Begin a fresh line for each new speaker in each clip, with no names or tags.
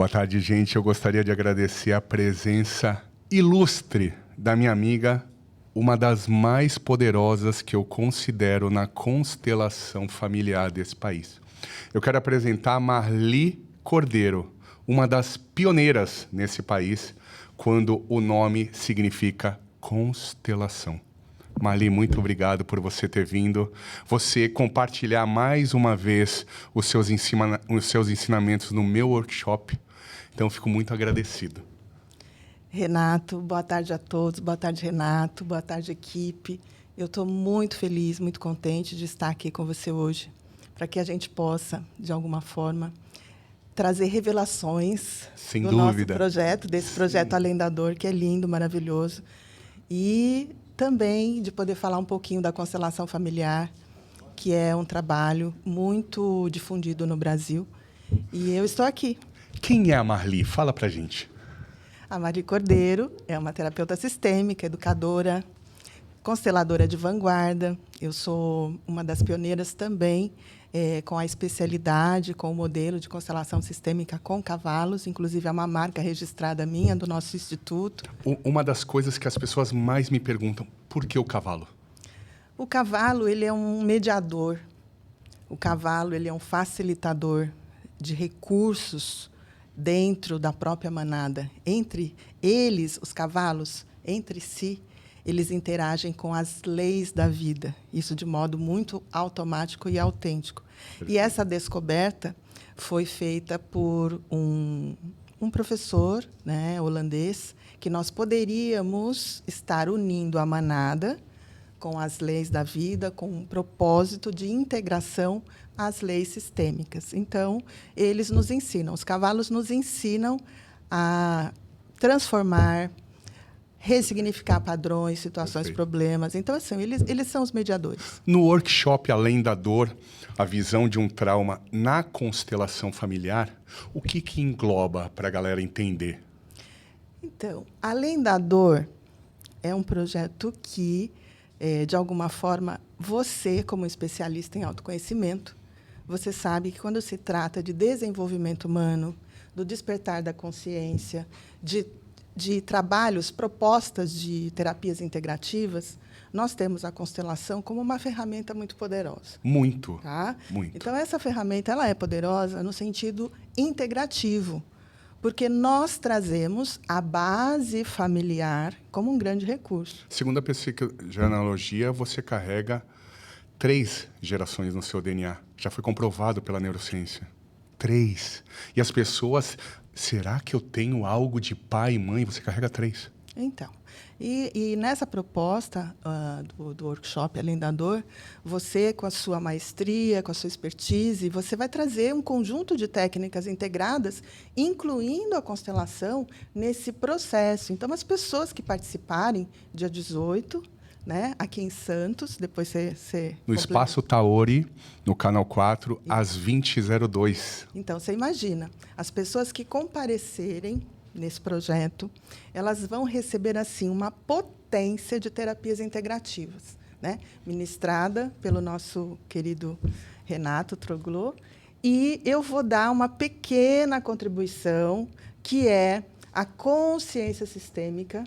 Boa tarde, gente. Eu gostaria de agradecer a presença ilustre da minha amiga, uma das mais poderosas que eu considero na constelação familiar desse país. Eu quero apresentar a Marli Cordeiro, uma das pioneiras nesse país, quando o nome significa constelação. Marli, muito obrigado por você ter vindo, você compartilhar mais uma vez os seus ensinamentos no meu workshop. Então, fico muito agradecido.
Renato, boa tarde a todos. Boa tarde, Renato. Boa tarde, equipe. Eu estou muito feliz, muito contente de estar aqui com você hoje, para que a gente possa, de alguma forma, trazer revelações
Sem
do
dúvida.
nosso projeto, desse projeto Além da Dor, que é lindo, maravilhoso. E também de poder falar um pouquinho da constelação familiar, que é um trabalho muito difundido no Brasil. E eu estou aqui.
Quem é a Marli? Fala pra gente.
A Marli Cordeiro é uma terapeuta sistêmica, educadora, consteladora de vanguarda. Eu sou uma das pioneiras também, com a especialidade, com o modelo de constelação sistêmica com cavalos. Inclusive, é uma marca registrada minha, do nosso instituto.
Uma das coisas que as pessoas mais me perguntam, por que o cavalo?
O cavalo, ele é um mediador. O cavalo, ele é um facilitador de recursos dentro da própria manada. Entre eles, os cavalos, entre si, eles interagem com as leis da vida. Isso de modo muito automático e autêntico. E essa descoberta foi feita por um professor, né, holandês, que nós poderíamos estar unindo a manada com as leis da vida, com um propósito de integração às leis sistêmicas. Então, eles nos ensinam, os cavalos nos ensinam a transformar, ressignificar padrões, situações,
Perfeito.
problemas. Então, assim, eles são os mediadores.
No workshop Além da Dor, a visão de um trauma na constelação familiar, o que engloba para a galera entender?
Então, Além da Dor é um projeto que, de alguma forma, você, como especialista em autoconhecimento, você sabe que quando se trata de desenvolvimento humano, do despertar da consciência, de trabalhos, propostas de terapias integrativas, nós temos a constelação como uma ferramenta muito poderosa.
Muito,
Tá?
muito.
Então, essa ferramenta ela é poderosa no sentido integrativo, porque nós trazemos a base familiar como um grande recurso.
Segundo a psicogenealogia, você carrega 3 gerações no seu DNA. Já foi comprovado pela neurociência. 3. E as pessoas, será que eu tenho algo de pai e mãe? Você carrega 3.
Então, e nessa proposta do workshop Além da Dor, você, com a sua maestria, com a sua expertise, você vai trazer um conjunto de técnicas integradas, incluindo a constelação, nesse processo. Então, as pessoas que participarem, dia 18, né, aqui em Santos, depois você
No Espaço Taori, no Canal 4, às 20h02.
Então, você imagina, as pessoas que comparecerem nesse projeto, elas vão receber assim uma potência de terapias integrativas, né? Ministrada pelo nosso querido Renato Troglou, e eu vou dar uma pequena contribuição, que é a consciência sistêmica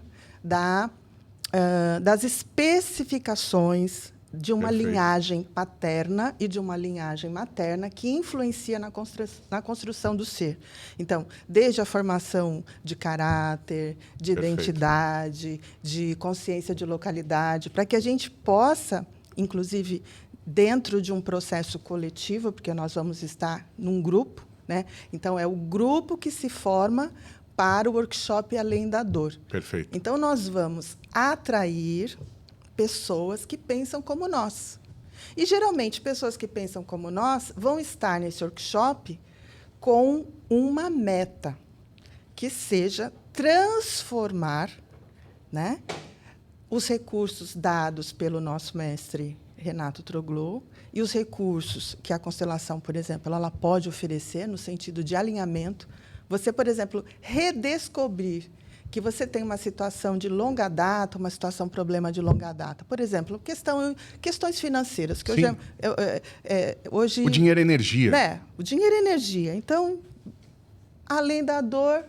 das especificações de uma
Perfeito.
linhagem paterna e de uma linhagem materna que influencia na construção do ser. Então, desde a formação de caráter, de
Perfeito.
identidade, de consciência de localidade, para que a gente possa, inclusive, dentro de um processo coletivo, porque nós vamos estar num grupo, né? Então, é o grupo que se forma para o workshop Além da Dor.
Perfeito.
Então, nós vamos atrair pessoas que pensam como nós. E, geralmente, pessoas que pensam como nós vão estar nesse workshop com uma meta, que seja transformar, né, os recursos dados pelo nosso mestre Renato Troglou e os recursos que a constelação, por exemplo, ela pode oferecer no sentido de alinhamento. Você, por exemplo, redescobrir que você tem uma situação de longa data, uma situação problema de longa data. Por exemplo, questões financeiras. Que hoje,
O dinheiro é energia.
né? O dinheiro é energia. Então, além da dor,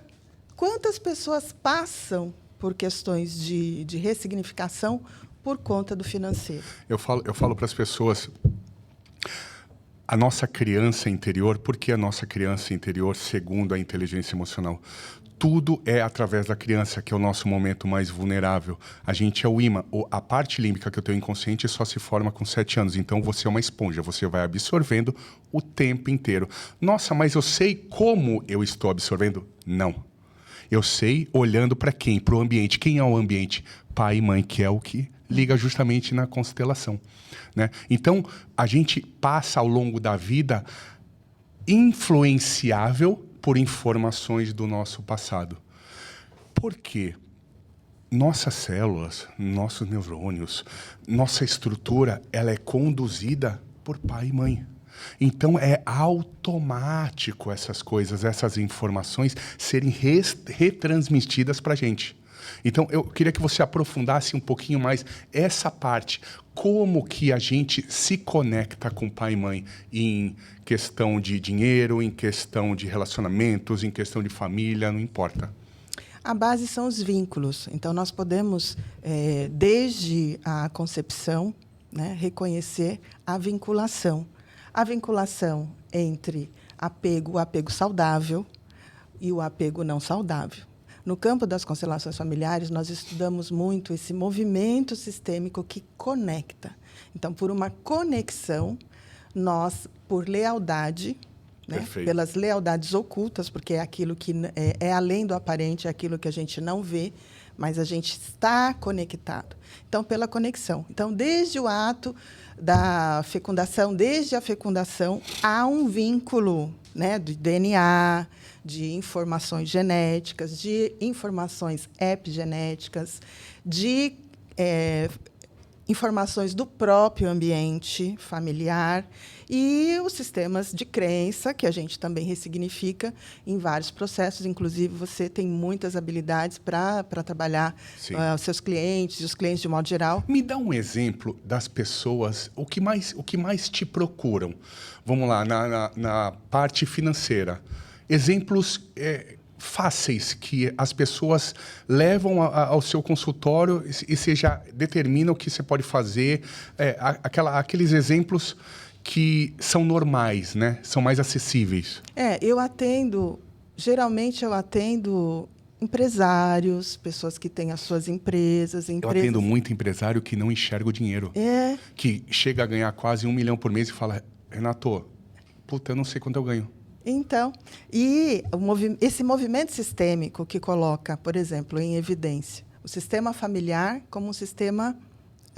quantas pessoas passam por questões de ressignificação por conta do financeiro?
Eu falo para as pessoas, a nossa criança interior, por que a nossa criança interior, segundo a inteligência emocional? Tudo é através da criança, que é o nosso momento mais vulnerável. A gente é o imã. A parte límbica, que é o teu inconsciente, só se forma com 7 anos. Então, você é uma esponja. Você vai absorvendo o tempo inteiro. Nossa, mas eu sei como eu estou absorvendo? Não. Eu sei olhando para quem? Para o ambiente. Quem é o ambiente? Pai e mãe, que é o que liga justamente na constelação, né? Então, a gente passa ao longo da vida influenciável por informações do nosso passado. Por quê? Nossas células, nossos neurônios, nossa estrutura, ela é conduzida por pai e mãe. Então, é automático essas coisas, essas informações serem retransmitidas para a gente. Então, eu queria que você aprofundasse um pouquinho mais essa parte. Como que a gente se conecta com pai e mãe em questão de dinheiro, em questão de relacionamentos, em questão de família, não importa.
A base são os vínculos. Então, nós podemos, desde a concepção, né, reconhecer a vinculação. A vinculação entre o apego saudável e o apego não saudável. No campo das constelações familiares, nós estudamos muito esse movimento sistêmico que conecta. Então, por uma conexão, nós, por lealdade, né, pelas lealdades ocultas, porque é aquilo que é além do aparente, é aquilo que a gente não vê, mas a gente está conectado. Então, pela conexão. Então, desde o ato da fecundação, desde a fecundação, há um vínculo, né, de DNA, de informações genéticas, de informações epigenéticas, de informações do próprio ambiente familiar e os sistemas de crença, que a gente também ressignifica em vários processos. Inclusive, você tem muitas habilidades para trabalhar os seus clientes e os clientes de modo geral.
Me dá um exemplo das pessoas, o que mais te procuram. Vamos lá, na parte financeira. Exemplos fáceis que as pessoas levam ao seu consultório e você já determina o que você pode fazer. Aqueles exemplos que são normais, né? São mais acessíveis.
Geralmente eu atendo empresários, pessoas que têm as suas empresas.
Eu atendo muito empresário que não enxerga o dinheiro. Que chega a ganhar quase 1 milhão por mês e fala, Renato, puta, eu não sei quanto eu ganho.
Então, esse movimento sistêmico que coloca, por exemplo, em evidência o sistema familiar como um sistema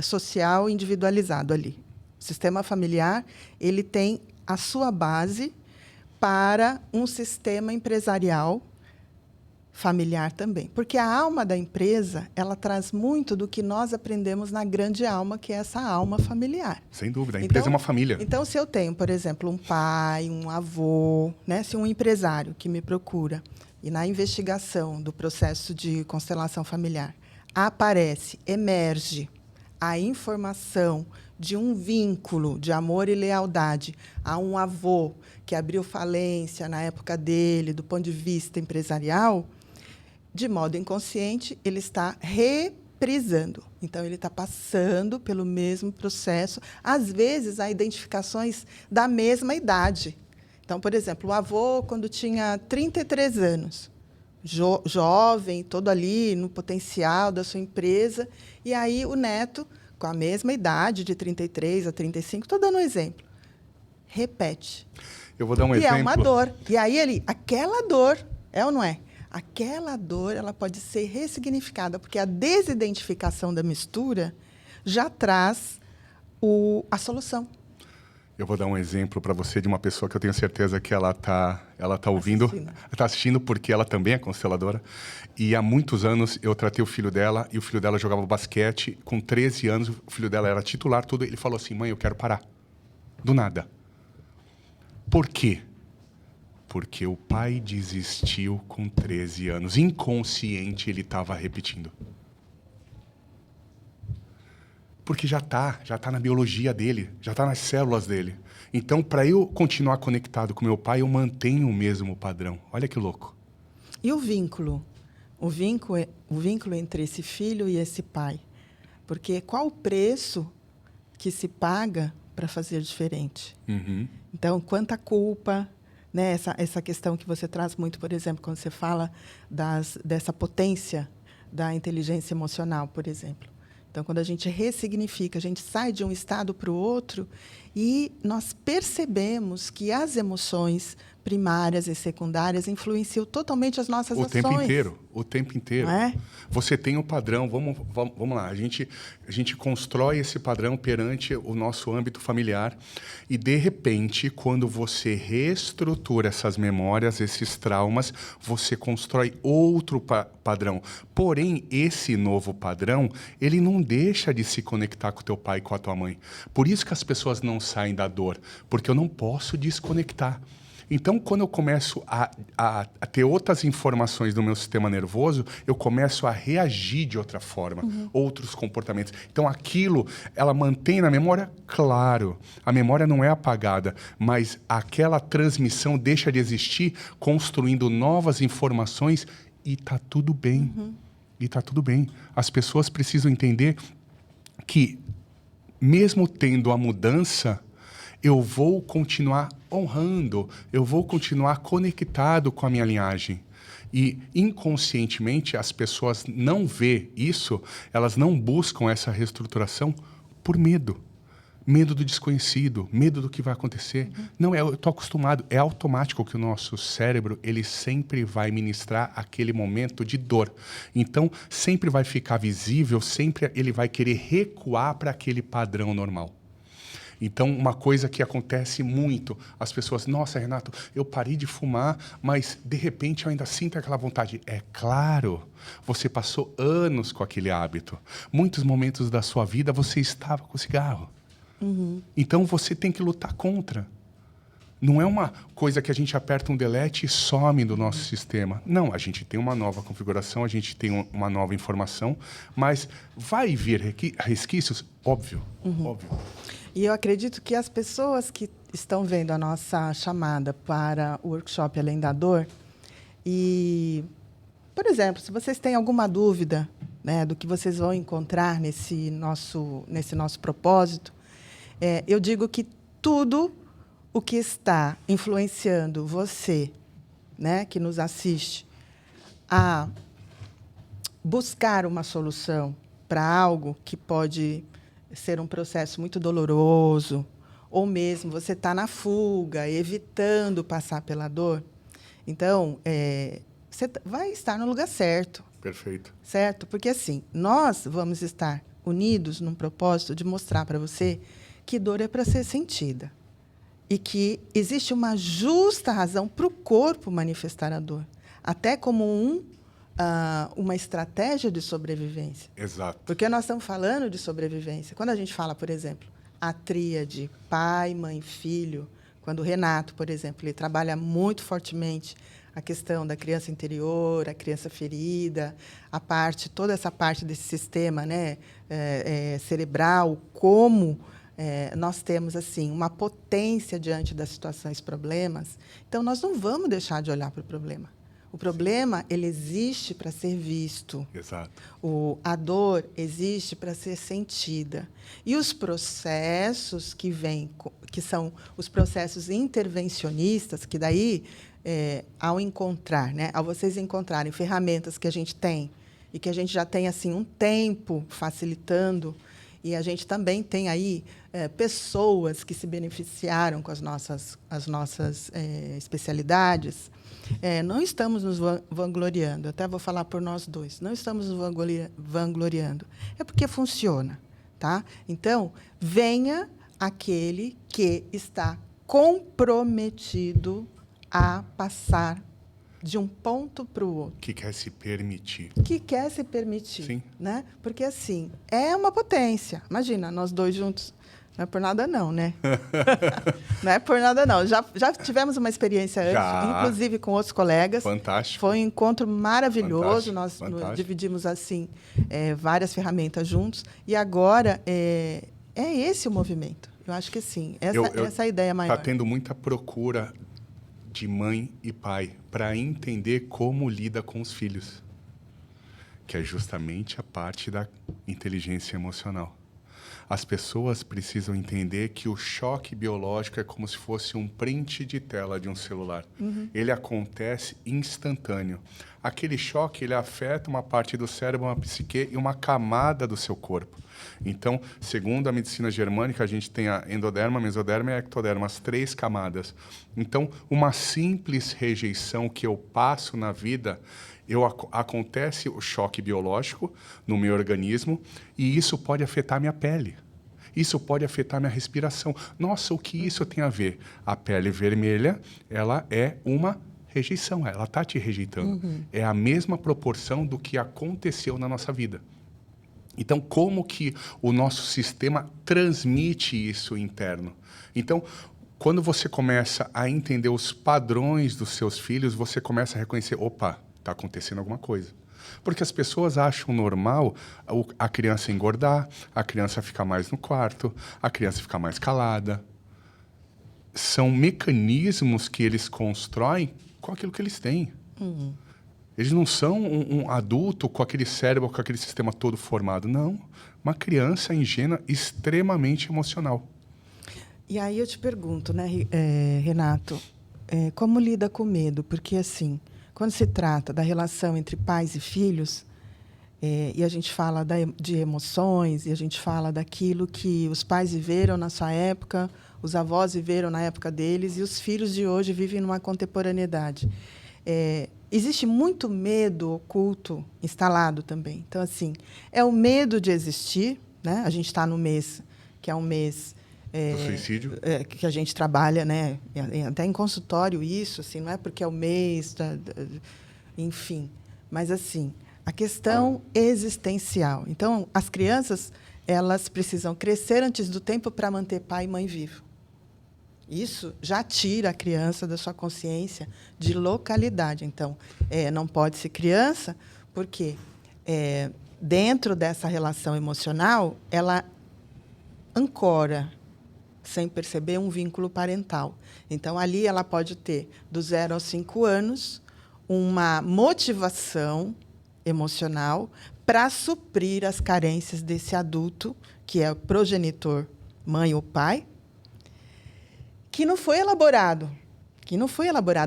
social individualizado ali. O sistema familiar, ele tem a sua base para um sistema empresarial familiar também. Porque a alma da empresa, ela traz muito do que nós aprendemos na grande alma, que é essa alma familiar.
Sem dúvida, a empresa é uma família.
Então, se eu tenho, por exemplo, um pai, um avô, né, se um empresário que me procura, e na investigação do processo de constelação familiar, emerge a informação de um vínculo de amor e lealdade a um avô que abriu falência na época dele, do ponto de vista empresarial, de modo inconsciente, ele está reprisando. Então, ele está passando pelo mesmo processo. Às vezes, há identificações da mesma idade. Então, por exemplo, o avô, quando tinha 33 anos, jovem, todo ali no potencial da sua empresa, e aí o neto, com a mesma idade, de 33 a 35, estou dando um exemplo, repete.
Eu vou dar um exemplo.
E é uma dor. E aí aquela dor, é ou não é? Aquela dor, ela pode ser ressignificada, porque a desidentificação da mistura já traz a solução.
Eu vou dar um exemplo para você de uma pessoa que eu tenho certeza que ela tá ouvindo, está assistindo, porque ela também é consteladora. E há muitos anos eu tratei o filho dela, e o filho dela jogava basquete. Com 13 anos, o filho dela era titular, tudo. Ele falou assim, mãe, eu quero parar. Do nada. Por quê? Porque o pai desistiu com 13 anos. Inconsciente, ele estava repetindo. Porque já tá na biologia dele, já tá nas células dele. Então, para eu continuar conectado com meu pai, eu mantenho o mesmo padrão. Olha que louco.
E o vínculo? O vínculo entre esse filho e esse pai. Porque qual o preço que se paga para fazer diferente?
Uhum.
Então, quanta culpa, né? Essa questão que você traz muito, por exemplo, quando você fala dessa potência da inteligência emocional, por exemplo. Então, quando a gente ressignifica, a gente sai de um estado para o outro e nós percebemos que as emoções primárias e secundárias influenciam totalmente as nossas ações.
O tempo inteiro.
Não é?
Você tem um padrão, vamos lá, a gente constrói esse padrão perante o nosso âmbito familiar e, de repente, quando você reestrutura essas memórias, esses traumas, você constrói outro padrão. Porém, esse novo padrão, ele não deixa de se conectar com o teu pai e com a tua mãe. Por isso que as pessoas não saem da dor, porque eu não posso desconectar. Então, quando eu começo a ter outras informações do meu sistema nervoso, eu começo a reagir de outra forma, outros comportamentos. Então, aquilo, ela mantém na memória? Claro, a memória não é apagada, mas aquela transmissão deixa de existir, construindo novas informações e está tudo bem. E está tudo bem. As pessoas precisam entender que, mesmo tendo a mudança, eu vou continuar honrando, eu vou continuar conectado com a minha linhagem. E, inconscientemente, as pessoas não vê isso, elas não buscam essa reestruturação por medo. Medo do desconhecido, medo do que vai acontecer. Não, eu estou acostumado, é automático que o nosso cérebro, ele sempre vai ministrar aquele momento de dor. Então, sempre vai ficar visível, sempre ele vai querer recuar para aquele padrão normal. Então, uma coisa que acontece muito, as pessoas, nossa, Renato, eu parei de fumar, mas, de repente, eu ainda sinto aquela vontade. É claro, você passou anos com aquele hábito. Muitos momentos da sua vida, você estava com cigarro. Então, você tem que lutar contra. Não é uma coisa que a gente aperta um delete e some do nosso sistema. Não, a gente tem uma nova configuração, a gente tem uma nova informação, mas vai vir resquícios? Óbvio, óbvio.
E eu acredito que as pessoas que estão vendo a nossa chamada para o workshop Além da Dor, e, por exemplo, se vocês têm alguma dúvida, né, do que vocês vão encontrar nesse nosso propósito, eu digo que tudo o que está influenciando você, né, que nos assiste, a buscar uma solução para algo que pode ser um processo muito doloroso, ou mesmo você está na fuga, evitando passar pela dor, então, você vai estar no lugar certo.
Perfeito.
Certo? Porque, assim, nós vamos estar unidos num propósito de mostrar para você que dor é para ser sentida e que existe uma justa razão para o corpo manifestar a dor, até como uma estratégia de sobrevivência.
Exato.
Porque nós estamos falando de sobrevivência. Quando a gente fala, por exemplo, a tríade pai, mãe, filho, quando o Renato, por exemplo, ele trabalha muito fortemente a questão da criança interior, a criança ferida, toda essa parte desse sistema, né, cerebral, como nós temos assim uma potência diante das situações, problemas. Então, nós não vamos deixar de olhar para o problema. O problema, ele existe para ser visto.
Exato.
A dor existe para ser sentida. E os processos que vêm, que são os processos intervencionistas, que daí, ao encontrar, né, ao vocês encontrarem ferramentas que a gente tem, e que a gente já tem assim um tempo facilitando, e a gente também tem aí pessoas que se beneficiaram com as nossas especialidades, não estamos nos vangloriando, até vou falar por nós dois, não estamos nos vangloriando, é porque funciona. Tá? Então, venha aquele que está comprometido a passar de um ponto para o outro.
Que quer se permitir.
Que quer se permitir.
Sim.
Né? Porque, assim, é uma potência. Imagina, nós dois juntos Não é por nada não, né? Não é por nada não. Já tivemos uma experiência antes, inclusive com outros colegas.
Fantástico.
Foi um encontro maravilhoso.
Fantástico.
Nós dividimos assim várias ferramentas juntos. E agora é esse o movimento. Eu acho que sim. Essa é a ideia maior.
Está tendo muita procura de mãe e pai para entender como lida com os filhos, que é justamente a parte da inteligência emocional. As pessoas precisam entender que o choque biológico é como se fosse um print de tela de um celular. Ele acontece instantâneo. Aquele choque, ele afeta uma parte do cérebro, uma psique e uma camada do seu corpo. Então, segundo a medicina germânica, a gente tem a endoderma, mesoderma e ectoderma, as 3 camadas. Então, uma simples rejeição que eu passo na vida, acontece o choque biológico no meu organismo e isso pode afetar minha pele. Isso pode afetar minha respiração. Nossa, o que isso tem a ver? A pele vermelha, ela é uma rejeição, ela está te rejeitando. É a mesma proporção do que aconteceu na nossa vida. Então, como que o nosso sistema transmite isso interno? Então, quando você começa a entender os padrões dos seus filhos, você começa a reconhecer, opa, está acontecendo alguma coisa. Porque as pessoas acham normal a criança engordar, a criança ficar mais no quarto, a criança ficar mais calada. São mecanismos que eles constroem com aquilo que eles têm. Eles não são um adulto com aquele cérebro, com aquele sistema todo formado. Não. Uma criança ingênua, extremamente emocional.
E aí eu te pergunto, né, Renato, como lida com medo? Porque, assim, quando se trata da relação entre pais e filhos, e a gente fala de emoções, e a gente fala daquilo que os pais viveram na sua época, os avós viveram na época deles, e os filhos de hoje vivem numa contemporaneidade. Existe muito medo oculto instalado também. Então, assim, é o medo de existir, né? A gente está no mês, que é um mês...
do suicídio?
Que a gente trabalha, né? Até em consultório isso, assim, não é porque é o mês, enfim. Mas, assim, a questão existencial. Então, as crianças, elas precisam crescer antes do tempo para manter pai e mãe vivo. Isso já tira a criança da sua consciência de localidade. Então, não pode ser criança, porque dentro dessa relação emocional, ela ancora, sem perceber, um vínculo parental. Então, ali ela pode ter, do 0 aos 5 anos, uma motivação emocional para suprir as carências desse adulto, que é o progenitor, mãe ou pai, que não foi elaborado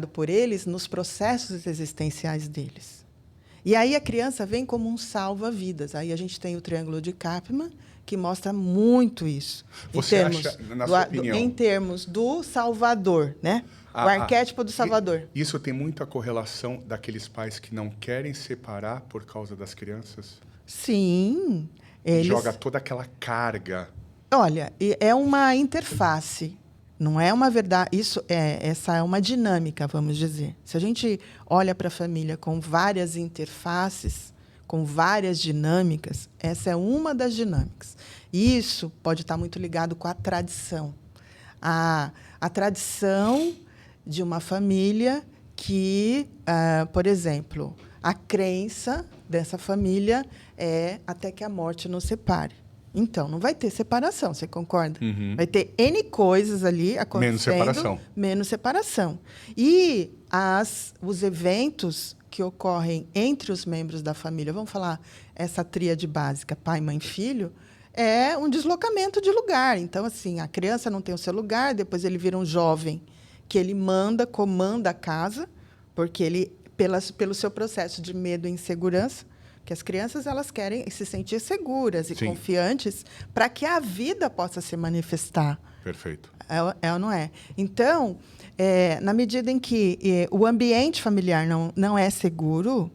por eles nos processos existenciais deles. E aí a criança vem como um salva-vidas. Aí a gente tem o triângulo de Kaplan, que mostra muito isso.
Você acha, na sua opinião...
em termos do salvador, né? O arquétipo do salvador.
Isso tem muita correlação daqueles pais que não querem separar por causa das crianças?
Sim.
Joga toda aquela carga.
Olha, é uma interface. Não é uma verdade. Essa é uma dinâmica, vamos dizer. Se a gente olha para a família com várias interfaces, com várias dinâmicas, essa é uma das dinâmicas. E isso pode estar muito ligado com a tradição. A tradição de uma família que, por exemplo, a crença dessa família é até que a morte nos separe. Então, não vai ter separação, você concorda? Vai ter N coisas ali acontecendo. Menos separação. E os eventos que ocorrem entre os membros da família, vamos falar essa tríade básica, pai, mãe, filho, é um deslocamento de lugar. Então, assim, a criança não tem o seu lugar, depois ele vira um jovem que ele comanda a casa, porque ele, pelo seu processo de medo e insegurança, que as crianças elas querem se sentir seguras e confiantes para que a vida possa se manifestar.
Perfeito.
É ou não é? Então, na medida em que o ambiente familiar não é seguro,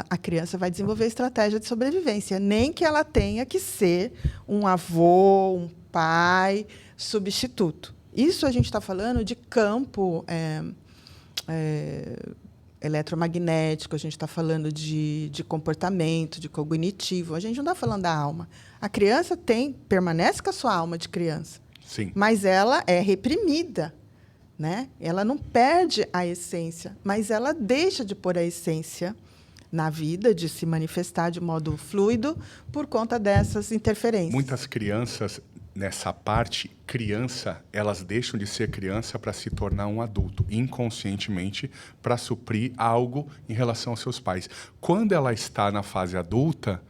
a criança vai desenvolver estratégia de sobrevivência, nem que ela tenha que ser um avô, um pai, substituto. Isso a gente está falando de campo eletromagnético, a gente está falando de comportamento, de cognitivo, a gente não está falando da alma. A criança permanece com a sua alma de criança,
Sim.
mas ela é reprimida, né? Ela não perde a essência, mas ela deixa de pôr a essência na vida, de se manifestar de modo fluido por conta dessas interferências.
Muitas crianças, nessa parte, elas deixam de ser criança para se tornar um adulto, inconscientemente, para suprir algo em relação aos seus pais. Quando ela está na fase adulta,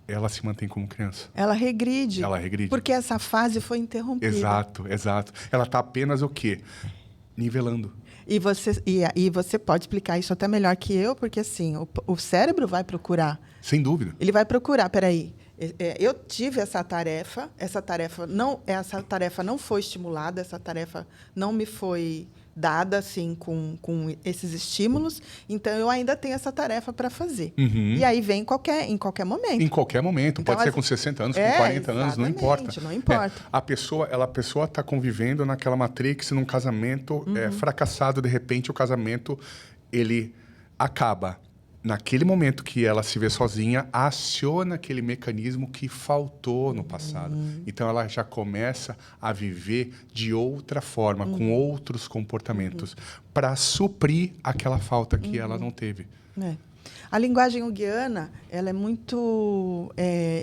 ela se mantém como criança.
Ela regride.
Ela regride.
Porque essa fase foi interrompida.
Exato. Ela está apenas o quê? Nivelando.
E você pode explicar isso até melhor que eu, porque assim, o cérebro vai procurar.
Sem dúvida.
Ele vai procurar, peraí, eu tive essa tarefa não foi estimulada, essa tarefa não me foi dada assim com esses estímulos, então eu ainda tenho essa tarefa para fazer.
Uhum.
E aí vem em qualquer momento.
Em qualquer momento,
Então,
pode ser com 60 anos, com 40 anos, não importa.
Não importa.
A pessoa está convivendo naquela matrix, num casamento fracassado, de repente o casamento ele acaba. Naquele momento que ela se vê sozinha, aciona aquele mecanismo que faltou no passado. Então, ela já começa a viver de outra forma, com outros comportamentos, para suprir aquela falta que ela não teve.
A linguagem junguiana ela é muito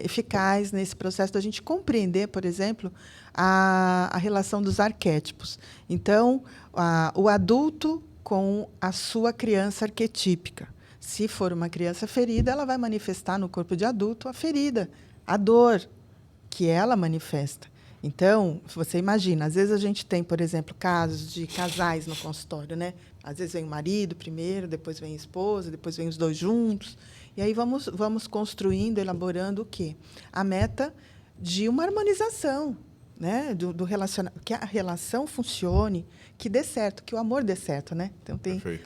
eficaz nesse processo da gente compreender, por exemplo, a relação dos arquétipos. Então, o adulto com a sua criança arquetípica. Se for uma criança ferida, ela vai manifestar no corpo de adulto a ferida, a dor que ela manifesta. Então, você imagina, às vezes a gente tem, por exemplo, casos de casais no consultório, né? Às vezes vem o marido primeiro, depois vem a esposa, depois vem os dois juntos. E aí vamos construindo, elaborando o quê? A meta de uma harmonização, né? Do relacionamento, que a relação funcione, que dê certo, que o amor dê certo, né? Então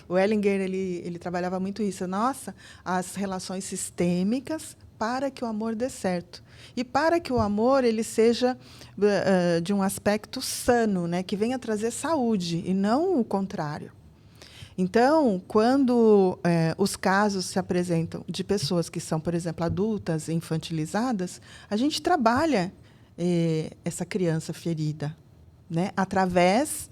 o Ellinger ele trabalhava muito isso. Nossa, as relações sistêmicas para que o amor dê certo e para que o amor ele seja de um aspecto sano, né? Que venha trazer saúde e não o contrário. Então, quando os casos se apresentam de pessoas que são, por exemplo, adultas infantilizadas, a gente trabalha essa criança ferida, né? Através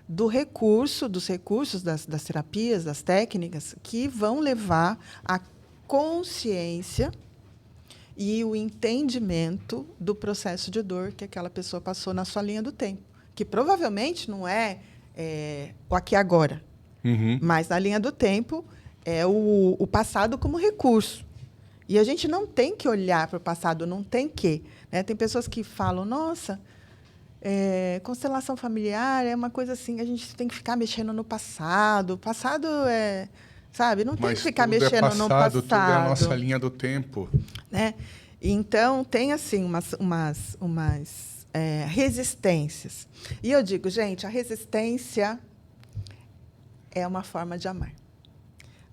dos recursos das terapias, das técnicas, que vão levar à consciência e o entendimento do processo de dor que aquela pessoa passou na sua linha do tempo, que provavelmente não é o aqui e agora, mas na linha do tempo é o passado como recurso. E a gente não tem que olhar para o passado, não tem que. Né? Tem pessoas que falam, nossa, constelação familiar é uma coisa assim, a gente tem que ficar mexendo no passado. O passado sabe, não tem que ficar mexendo no passado.
Tudo é a nossa linha do tempo.
Né? Então, tem assim umas resistências. E eu digo, gente, a resistência é uma forma de amar.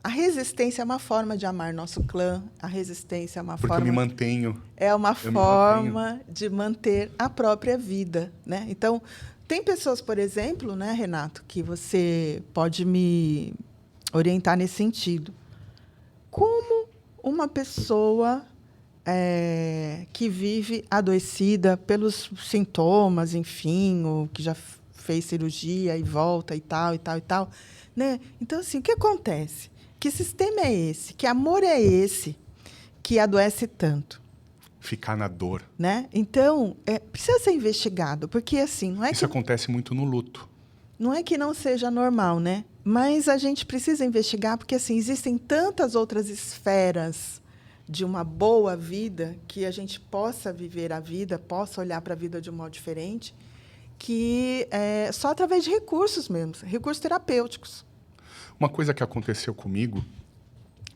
A resistência é uma forma de amar nosso clã. A resistência é uma forma...
Porque eu me mantenho.
É uma forma de manter a própria vida, né? Então, tem pessoas, por exemplo, né, Renato, que você pode me orientar nesse sentido. Como uma pessoa que vive adoecida pelos sintomas, enfim, ou que já fez cirurgia e volta e tal, né? Então, assim, o que acontece? Que sistema é esse? Que amor é esse que adoece tanto?
Ficar na dor.
Né? Então, precisa ser investigado, porque assim, não é
Isso acontece muito no luto.
Não é que não seja normal, né? Mas a gente precisa investigar, porque assim, existem tantas outras esferas de uma boa vida, que a gente possa viver a vida, possa olhar para a vida de um modo diferente, que só através de recursos mesmo, recursos terapêuticos.
Uma coisa que aconteceu comigo,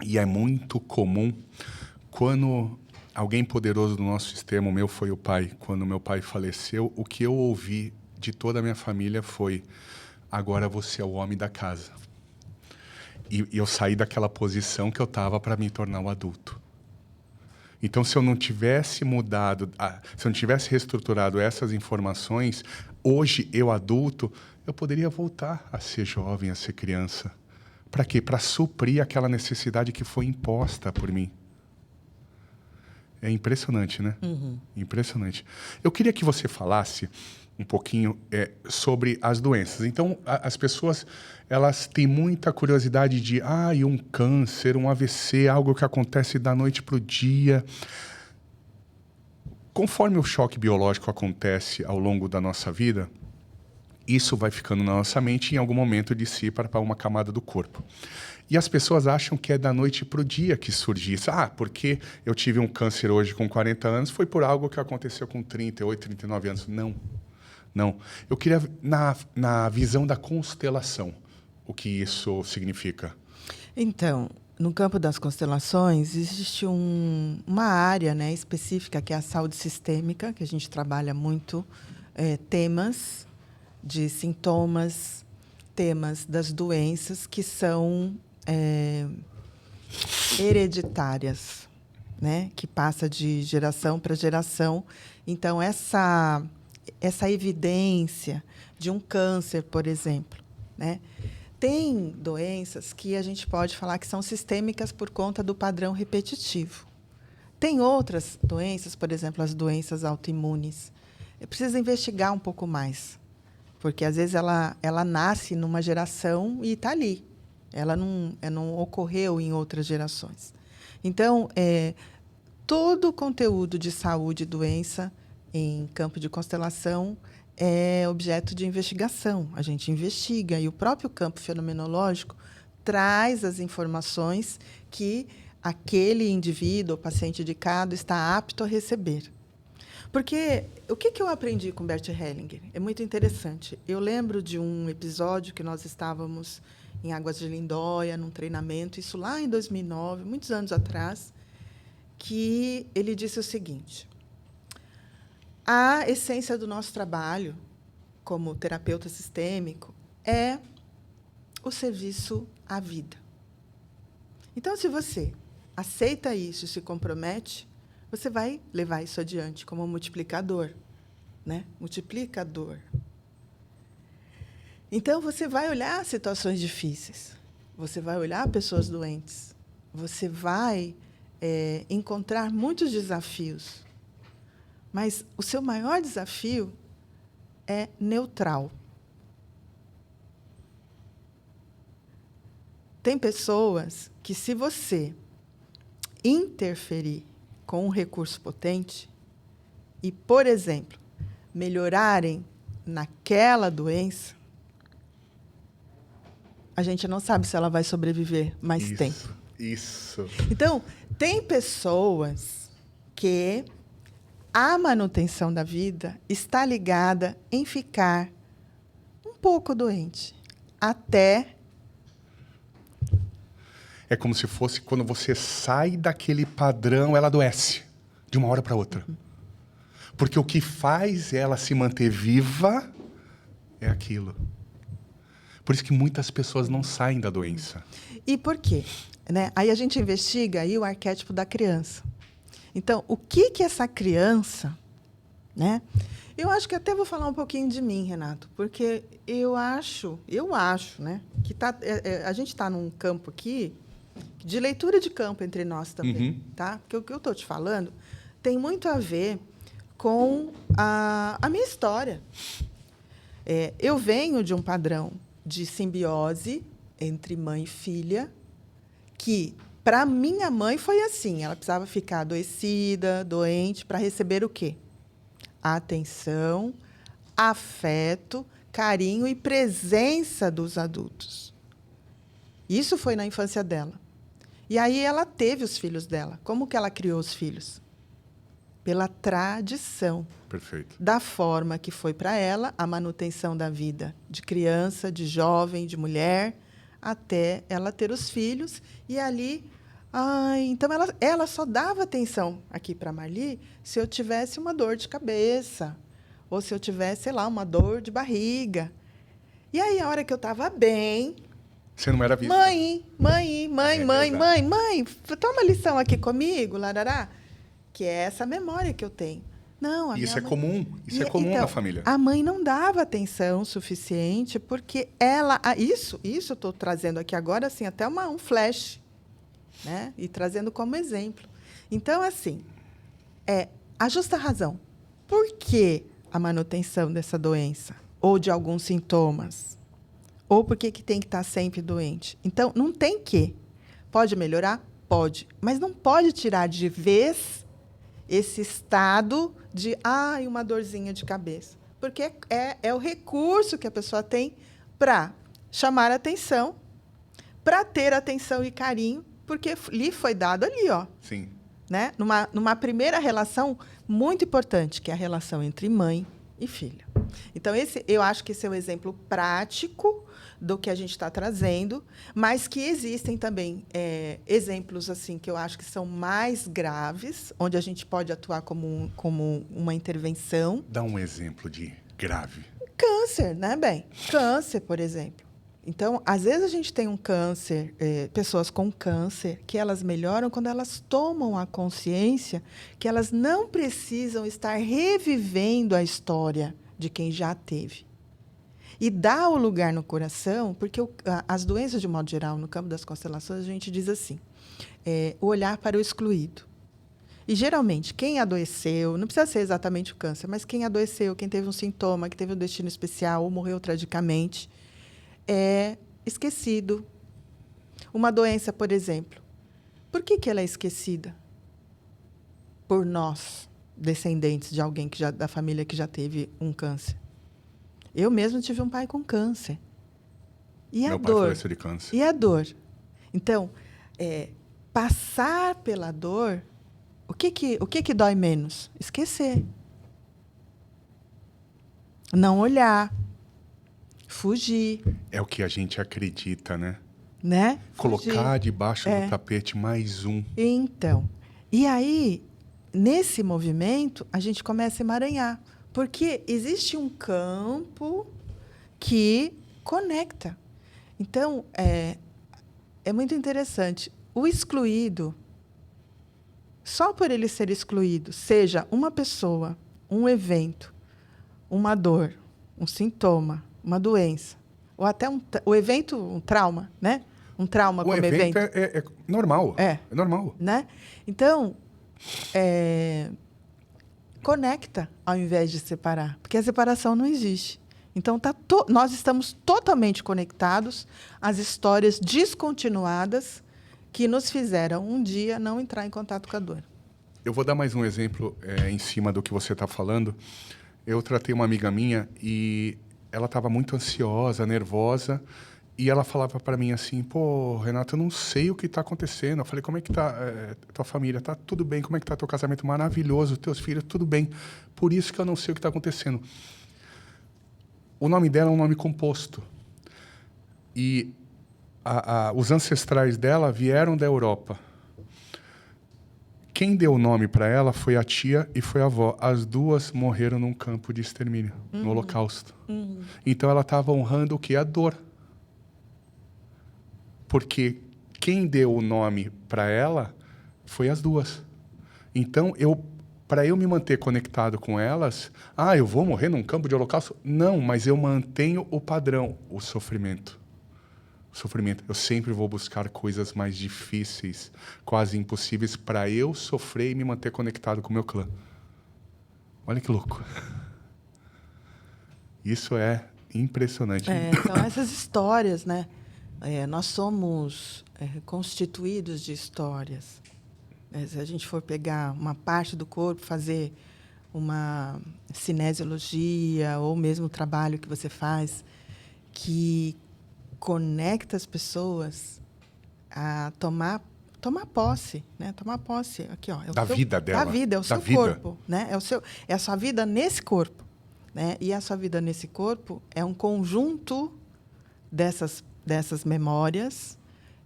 e é muito comum, quando alguém poderoso do nosso sistema, o meu foi o pai, quando meu pai faleceu, o que eu ouvi de toda a minha família foi: agora você é o homem da casa. E eu saí daquela posição que eu estava para me tornar um adulto. Então, se eu não tivesse mudado, se eu não tivesse reestruturado essas informações, hoje, eu adulto, eu poderia voltar a ser jovem, a ser criança. Para quê? Para suprir aquela necessidade que foi imposta por mim. É impressionante, né? Impressionante. Eu queria que você falasse um pouquinho sobre as doenças. Então, as pessoas, elas têm muita curiosidade de, um câncer, um AVC, algo que acontece da noite para o dia. Conforme o choque biológico acontece ao longo da nossa vida, isso vai ficando na nossa mente e em algum momento dissipa para uma camada do corpo. E as pessoas acham que é da noite para o dia que surge isso. Porque eu tive um câncer hoje com 40 anos, foi por algo que aconteceu com 38, 39 anos. Não. Eu queria, na visão da constelação, o que isso significa.
Então, no campo das constelações, existe uma área, né, específica, que é a saúde sistêmica, que a gente trabalha muito temas de sintomas, temas das doenças que são hereditárias, né? Que passa de geração para geração. Então, essa evidência de um câncer, por exemplo, né? Tem doenças que a gente pode falar que são sistêmicas por conta do padrão repetitivo. Tem outras doenças, por exemplo, as doenças autoimunes. Precisa investigar um pouco mais, porque às vezes ela nasce numa geração e está ali. Ela não ocorreu em outras gerações. Então, todo o conteúdo de saúde e doença em campo de constelação é objeto de investigação. A gente investiga e o próprio campo fenomenológico traz as informações que aquele indivíduo ou paciente indicado está apto a receber. Porque o que eu aprendi com Bert Hellinger? É muito interessante. Eu lembro de um episódio que nós estávamos em Águas de Lindóia, num treinamento, isso lá em 2009, muitos anos atrás, que ele disse o seguinte: a essência do nosso trabalho como terapeuta sistêmico é o serviço à vida. Então, se você aceita isso e se compromete, você vai levar isso adiante como multiplicador, né? Multiplicador. Então, você vai olhar situações difíceis, você vai olhar pessoas doentes, você vai encontrar muitos desafios, mas o seu maior desafio é neutral. Tem pessoas que, se você interferir com um recurso potente e, por exemplo, melhorarem naquela doença, a gente não sabe se ela vai sobreviver mais tempo.
Isso.
Então, tem pessoas que a manutenção da vida está ligada em ficar um pouco doente, até...
É como se fosse quando você sai daquele padrão, ela adoece, de uma hora para outra. Porque o que faz ela se manter viva é aquilo. Por isso que muitas pessoas não saem da doença.
E por quê? Né? Aí a gente investiga aí o arquétipo da criança. Então, o que essa criança... né? Eu acho que até vou falar um pouquinho de mim, Renato, porque eu acho, né, que a gente está num campo aqui de leitura de campo entre nós também. Tá? Porque o que eu estou te falando tem muito a ver com a minha história. Eu venho de um padrão de simbiose entre mãe e filha, que, para minha mãe, foi assim. Ela precisava ficar adoecida, doente, para receber o quê? Atenção, afeto, carinho e presença dos adultos. Isso foi na infância dela. E aí ela teve os filhos dela. Como que ela criou os filhos? Pela tradição.
Perfeito.
Da forma que foi para ela a manutenção da vida de criança, de jovem, de mulher, até ela ter os filhos. E ali... então, ela só dava atenção aqui para a Marli se eu tivesse uma dor de cabeça, ou se eu tivesse, sei lá, uma dor de barriga. E aí, a hora que eu estava bem...
Você não era vista.
Mãe, toma lição aqui comigo, larará. Que é essa memória que eu tenho. Não, a
Isso
minha
é
mãe...
comum. Isso é comum
então,
na família.
a mãe não dava atenção suficiente porque ela... Isso eu estou trazendo aqui agora, assim, até um flash, né? E trazendo como exemplo. Então, assim, a justa razão. Por que a manutenção dessa doença? Ou de alguns sintomas? Ou por que tem que estar sempre doente? Então, não tem que. Pode melhorar? Pode. Mas não pode tirar de vez esse estado de uma dorzinha de cabeça. Porque é o recurso que a pessoa tem para chamar atenção, para ter atenção e carinho, porque lhe foi dado ali, ó.
Sim.
Né? Numa primeira relação muito importante, que é a relação entre mãe e filha. Então, eu acho que esse é um exemplo prático do que a gente está trazendo, mas que existem também exemplos assim que eu acho que são mais graves, onde a gente pode atuar como uma intervenção.
Dá um exemplo de grave.
Câncer, né, bem? Câncer, por exemplo. Então, às vezes a gente tem um câncer, pessoas com câncer, que elas melhoram quando elas tomam a consciência que elas não precisam estar revivendo a história de quem já teve. E dá o lugar no coração, porque as doenças, de modo geral, no campo das constelações, a gente diz assim, o olhar para o excluído. E, geralmente, quem adoeceu, não precisa ser exatamente o câncer, mas quem adoeceu, quem teve um sintoma, que teve um destino especial ou morreu tragicamente, é esquecido. Uma doença, por exemplo, por que ela é esquecida? Por nós, descendentes de alguém da família que já teve um câncer. Eu mesmo tive um pai com câncer. E a
Meu pai
dor?
faleceu de câncer.
E a dor? Então, passar pela dor, o que dói menos? Esquecer. Não olhar. Fugir.
É o que a gente acredita, né?
Né?
Colocar
Fugir.
debaixo do tapete mais um.
Então, e aí, nesse movimento, a gente começa a emaranhar. Porque existe um campo que conecta. Então, é muito interessante. O excluído, só por ele ser excluído, seja uma pessoa, um evento, uma dor, um sintoma, uma doença, ou até o evento, um trauma, né? Um trauma como evento.
É normal.
É
normal.
Né? Então, conecta ao invés de separar, porque a separação não existe. Então, nós estamos totalmente conectados às histórias descontinuadas que nos fizeram um dia não entrar em contato com a dor.
Eu vou dar mais um exemplo em cima do que você está falando. Eu tratei uma amiga minha e ela estava muito ansiosa, nervosa, e ela falava para mim assim, pô, Renato, eu não sei o que está acontecendo. Eu falei, como é que está tua família? Tá tudo bem? Como é que está teu casamento? Maravilhoso, teus filhos, tudo bem. Por isso que eu não sei o que está acontecendo. O nome dela é um nome composto. E os ancestrais dela vieram da Europa. Quem deu o nome para ela foi a tia e foi a avó. As duas morreram num campo de extermínio, no Holocausto. Então ela estava honrando o quê? A dor. Porque quem deu o nome para ela foi as duas. Então, para eu me manter conectado com elas, eu vou morrer num campo de holocausto? Não, mas eu mantenho o padrão, o sofrimento. Eu sempre vou buscar coisas mais difíceis, quase impossíveis, para eu sofrer e me manter conectado com o meu clã. Olha que louco. Isso é impressionante.
São essas histórias, né? Nós somos constituídos de histórias. Se a gente for pegar uma parte do corpo, fazer uma cinesiologia, ou mesmo o trabalho que você faz, que conecta as pessoas a tomar posse, né? Tomar posse aqui, ó,
da vida dela.
Da vida, é o seu corpo, né? É a sua vida nesse corpo, né? E a sua vida nesse corpo é um conjunto dessas memórias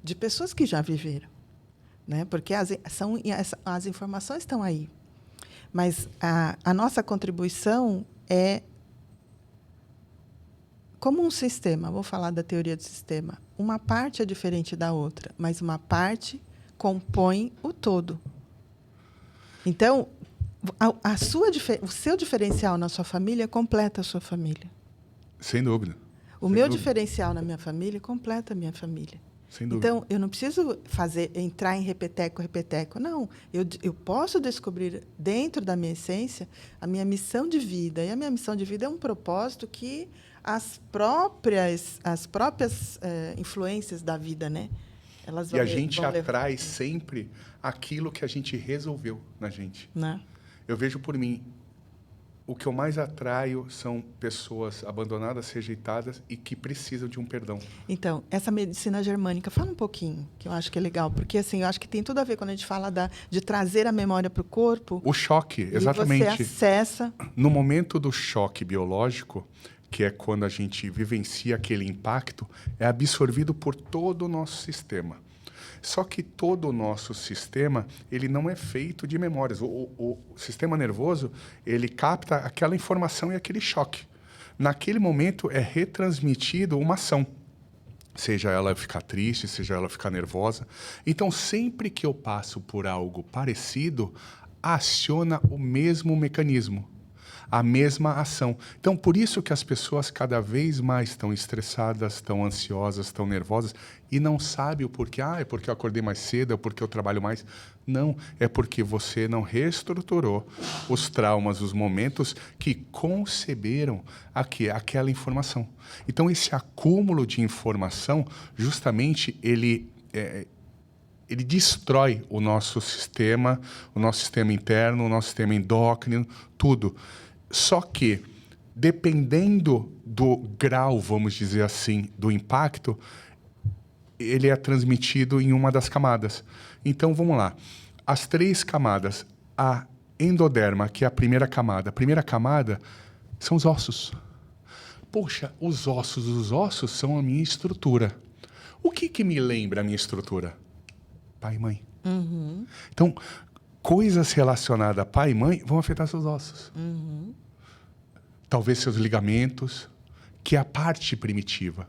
de pessoas que já viveram, né? Porque as informações estão aí, mas a nossa contribuição é como um sistema. Vou falar da teoria do sistema. Uma parte é diferente da outra, mas uma parte compõe o todo. Então, O seu diferencial na sua família completa a sua família.
Sem dúvida.
O meu diferencial na minha família completa a minha família.
Sem dúvida.
Então, eu não preciso entrar em repeteco. Não, eu posso descobrir dentro da minha essência a minha missão de vida. E a minha missão de vida é um propósito que as próprias influências da vida, né? Elas
vão, e a gente atrai sempre aquilo que a gente resolveu na gente.
Né?
Eu vejo por mim, o que eu mais atraio são pessoas abandonadas, rejeitadas e que precisam de um perdão.
Então, essa medicina germânica, fala um pouquinho, que eu acho que é legal, porque assim, eu acho que tem tudo a ver quando a gente fala de trazer a memória para o corpo.
O choque, exatamente.
E você acessa.
No momento do choque biológico, que é quando a gente vivencia aquele impacto, é absorvido por todo o nosso sistema. Só que todo o nosso sistema, ele não é feito de memórias. O sistema nervoso, ele capta aquela informação e aquele choque. Naquele momento, é retransmitido uma ação. Seja ela ficar triste, seja ela ficar nervosa. Então, sempre que eu passo por algo parecido, aciona o mesmo mecanismo. A mesma ação. Então, por isso que as pessoas cada vez mais estão estressadas, estão ansiosas, estão nervosas e não sabem o porquê. É porque eu acordei mais cedo, é porque eu trabalho mais. Não, é porque você não reestruturou os traumas, os momentos que conceberam aquela informação. Então, esse acúmulo de informação, justamente, ele destrói o nosso sistema interno, o nosso sistema endócrino, tudo. Só que, dependendo do grau, vamos dizer assim, do impacto, ele é transmitido em uma das camadas. Então, vamos lá. As 3 camadas, a endoderma, que é a primeira camada são os ossos. Poxa, os ossos são a minha estrutura. O que me lembra a minha estrutura? Pai e mãe.
Uhum.
Então, coisas relacionadas a pai e mãe vão afetar seus ossos.
Uhum.
Talvez seus ligamentos, que é a parte primitiva.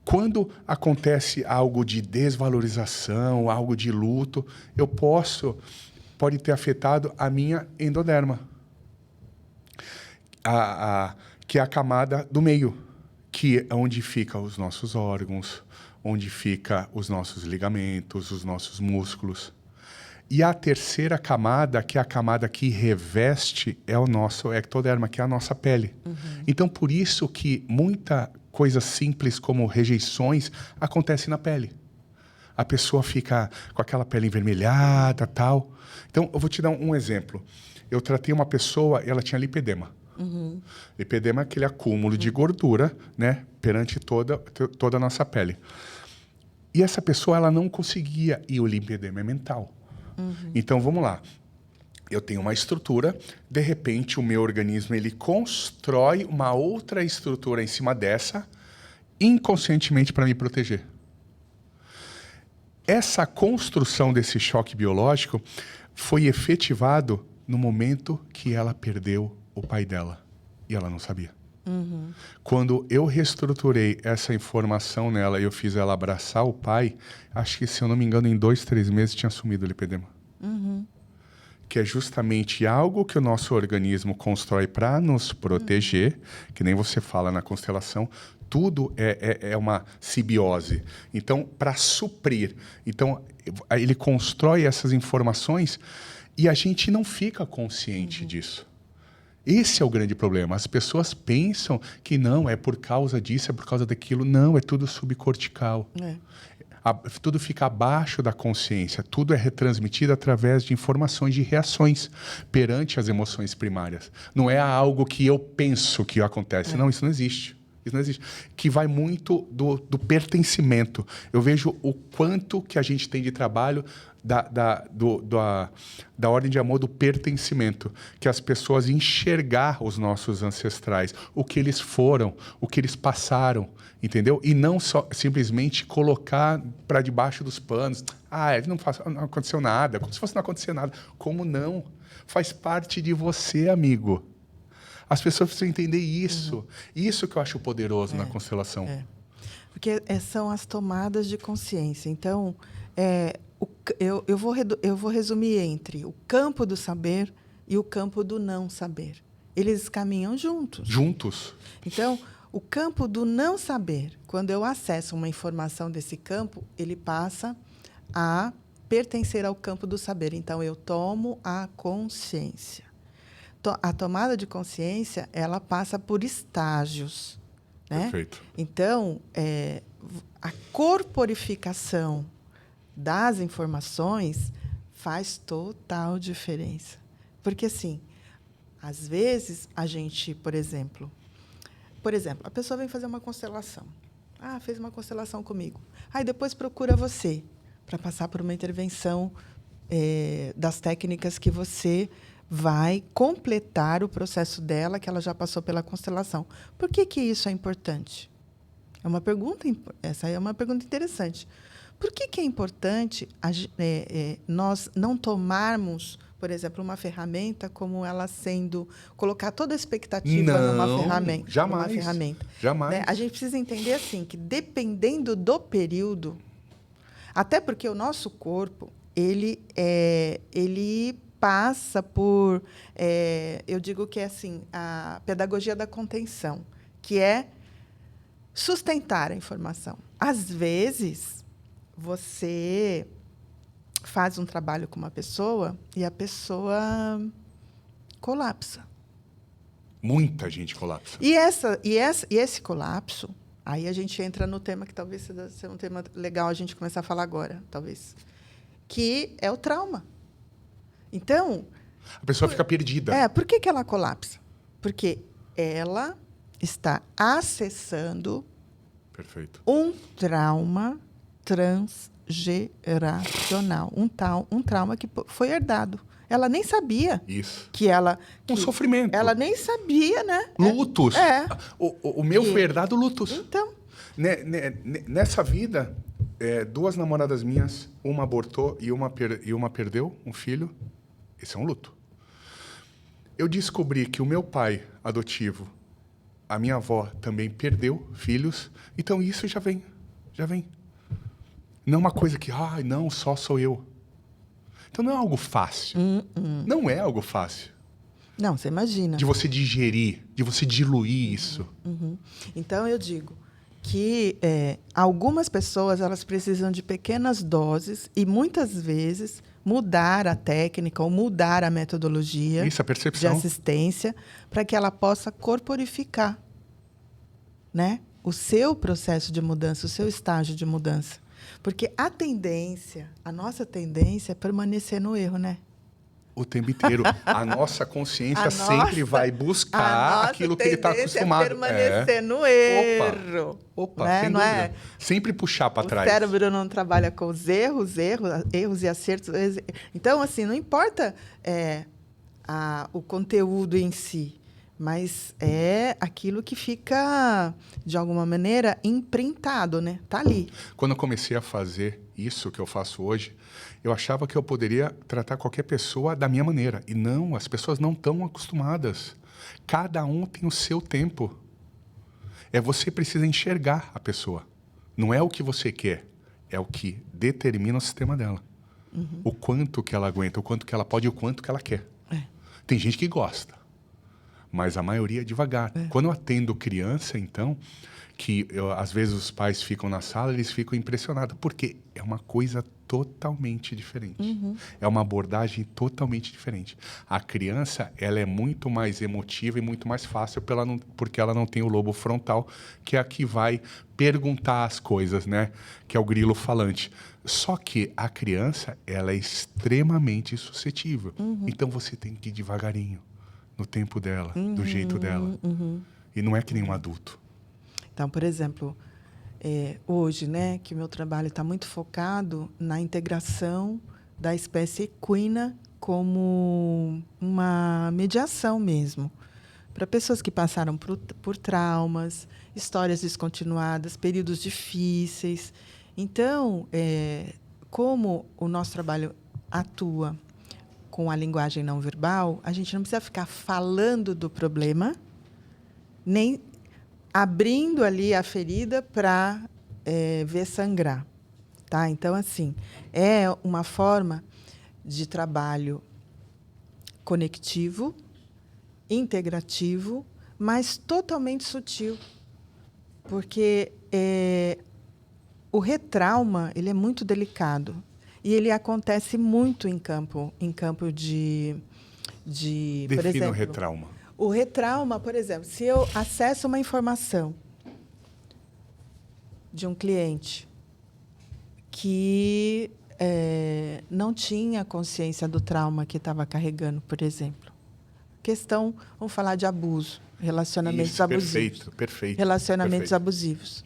Quando acontece algo de desvalorização, algo de luto, pode ter afetado a minha endoderma, que é a camada do meio, que é onde ficam os nossos órgãos, onde ficam os nossos ligamentos, os nossos músculos. E a terceira camada, que é a camada que reveste, é o nosso ectoderma, que é a nossa pele. Uhum. Então, por isso que muita coisa simples como rejeições acontece na pele. A pessoa fica com aquela pele envermelhada, tal. Então, eu vou te dar um exemplo. Eu tratei uma pessoa, ela tinha lipedema.
Uhum.
Lipedema é aquele acúmulo de gordura, né, perante toda a nossa pele. E essa pessoa, ela não conseguia, e o lipedema é mental. Uhum. Então, vamos lá. Eu tenho uma estrutura, de repente, o meu organismo ele constrói uma outra estrutura em cima dessa, inconscientemente para me proteger. Essa construção desse choque biológico foi efetivado no momento que ela perdeu o pai dela. E ela não sabia.
Uhum.
Quando eu reestruturei essa informação nela e eu fiz ela abraçar o pai, acho que, se eu não me engano, em 2, 3 meses tinha sumido o lipedema.
Uhum.
Que é justamente algo que o nosso organismo constrói para nos proteger, que nem você fala na constelação, tudo é uma simbiose. Então, para suprir. Então, ele constrói essas informações e a gente não fica consciente disso. Esse é o grande problema. As pessoas pensam que não, é por causa disso, é por causa daquilo. Não, é tudo subcortical. Tudo fica abaixo da consciência. Tudo é retransmitido através de informações, de reações perante as emoções primárias. Não é algo que eu penso que acontece. Não, isso não existe. Isso não existe. Que vai muito do pertencimento. Eu vejo o quanto que a gente tem de trabalho da ordem de amor do pertencimento, que as pessoas enxergar os nossos ancestrais, o que eles foram, o que eles passaram, entendeu? E não só simplesmente colocar para debaixo dos panos. Não aconteceu nada, como se fosse não acontecer nada. Como não? Faz parte de você, amigo. As pessoas precisam entender isso. Uhum. Isso que eu acho poderoso na constelação.
Porque são as tomadas de consciência. Então, eu vou resumir entre o campo do saber e o campo do não saber. Eles caminham juntos.
Juntos.
Então, o campo do não saber, quando eu acesso uma informação desse campo, ele passa a pertencer ao campo do saber. Então, eu tomo a consciência. A tomada de consciência, ela passa por estágios, né?
Perfeito.
Então, a corporificação das informações faz total diferença. Porque, assim, às vezes, a gente, por exemplo, a pessoa vem fazer uma constelação. Ah, fez uma constelação comigo. Aí depois procura você para passar por uma intervenção das técnicas que você vai completar o processo dela, que ela já passou pela constelação. Por que isso é importante? Essa é uma pergunta interessante. Por que é importante nós não tomarmos, por exemplo, uma ferramenta como ela sendo... Colocar toda a expectativa numa ferramenta.
Jamais.
Numa ferramenta,
jamais.
né? A gente precisa entender assim, que dependendo do período... Até porque o nosso corpo, ele passa por... eu digo que é assim, a pedagogia da contenção, que é sustentar a informação. Às vezes... Você faz um trabalho com uma pessoa e a pessoa colapsa.
Muita gente colapsa.
E esse colapso, aí a gente entra no tema que talvez seja um tema legal a gente começar a falar agora, talvez, que é o trauma. Então...
A pessoa fica perdida.
Por que ela colapsa? Porque ela está acessando
Perfeito.
um trauma transgeracional, um trauma que foi herdado. Ela nem sabia
Isso.
que ela...
sofrimento.
Ela nem sabia, né?
Lutos. O meu foi herdado lutos.
Então...
Nessa vida, 2 namoradas minhas, uma abortou e uma perdeu um filho. Esse é um luto. Eu descobri que o meu pai adotivo, a minha avó também perdeu filhos. Então, isso já vem. Não é uma coisa que, não, só sou eu. Então, não é algo fácil. Não é algo fácil.
Não, você imagina.
De você digerir, de você diluir isso.
Então, eu digo que algumas pessoas elas precisam de pequenas doses e, muitas vezes, mudar a técnica ou mudar a metodologia
Isso, a percepção.
de assistência para que ela possa corporificar, né, o seu processo de mudança, o seu estágio de mudança. Porque a nossa tendência é permanecer no erro, né?
O tempo inteiro. A nossa consciência sempre vai buscar aquilo que ele está acostumado.
É permanecer no erro.
Opa,
né?
sem
não
dúvida.
É?
Sempre puxar para trás.
O cérebro não trabalha com os erros e acertos. Então, assim, não importa o conteúdo em si, mas é aquilo que fica, de alguma maneira, imprintado, né? Está ali.
Quando eu comecei a fazer isso que eu faço hoje, eu achava que eu poderia tratar qualquer pessoa da minha maneira. E não, as pessoas não estão acostumadas. Cada um tem o seu tempo. Você precisa enxergar a pessoa. Não é o que você quer, é o que determina o sistema dela. O quanto que ela aguenta, o quanto que ela pode e o quanto que ela quer. Tem gente que gosta, mas a maioria é devagar. Quando eu atendo criança, então, que às vezes os pais ficam na sala, eles ficam impressionados, porque é uma coisa totalmente diferente. É uma abordagem totalmente diferente. A criança, ela é muito mais emotiva e muito mais fácil porque ela não tem o lobo frontal, que é a que vai perguntar as coisas, né? Que é o grilo falante. Só que a criança, ela é extremamente suscetível. Então, você tem que ir devagarinho, no tempo dela, do jeito dela. E não é que nem um adulto.
Então, por exemplo, hoje, né, que o meu trabalho está muito focado na integração da espécie equina como uma mediação mesmo, para pessoas que passaram por traumas, histórias descontinuadas, períodos difíceis. Então, como o nosso trabalho atua com a linguagem não verbal, a gente não precisa ficar falando do problema, nem abrindo ali a ferida para ver sangrar. Tá? Então, assim, é uma forma de trabalho conectivo, integrativo, mas totalmente sutil. Porque o retrauma ele é muito delicado. E ele acontece muito em campo de por
Defina
exemplo,
o retrauma.
o retrauma, por exemplo, se eu acesso uma informação de um cliente que não tinha consciência do trauma que estava carregando, por exemplo. Questão, vamos falar de abuso, relacionamentos abusivos.
Perfeito.
Relacionamentos abusivos.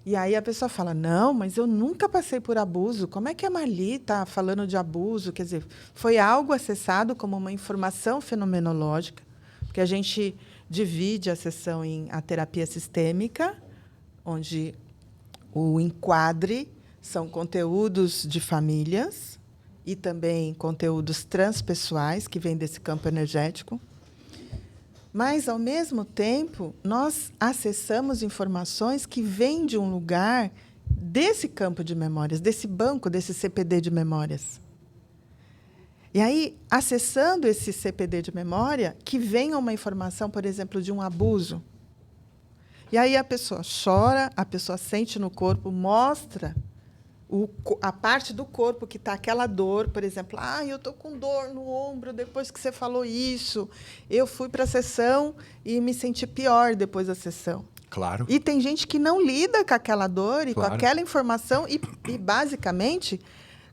E aí a pessoa fala, não, mas eu nunca passei por abuso. Como é que a Marli está falando de abuso? Quer dizer, foi algo acessado como uma informação fenomenológica, porque a gente divide a sessão em a terapia sistêmica, onde o enquadre são conteúdos de famílias e também conteúdos transpessoais, que vêm desse campo energético. Mas, ao mesmo tempo, nós acessamos informações que vêm de um lugar desse campo de memórias, desse banco, desse CPD de memórias. E aí, acessando esse CPD de memória, que vem uma informação, por exemplo, de um abuso. E aí a pessoa chora, a pessoa sente no corpo, mostra a parte do corpo que está aquela dor, por exemplo, eu estou com dor no ombro depois que você falou isso. Eu fui para a sessão e me senti pior depois da sessão.
Claro.
E tem gente que não lida com aquela dor e
Claro.
com aquela informação e basicamente,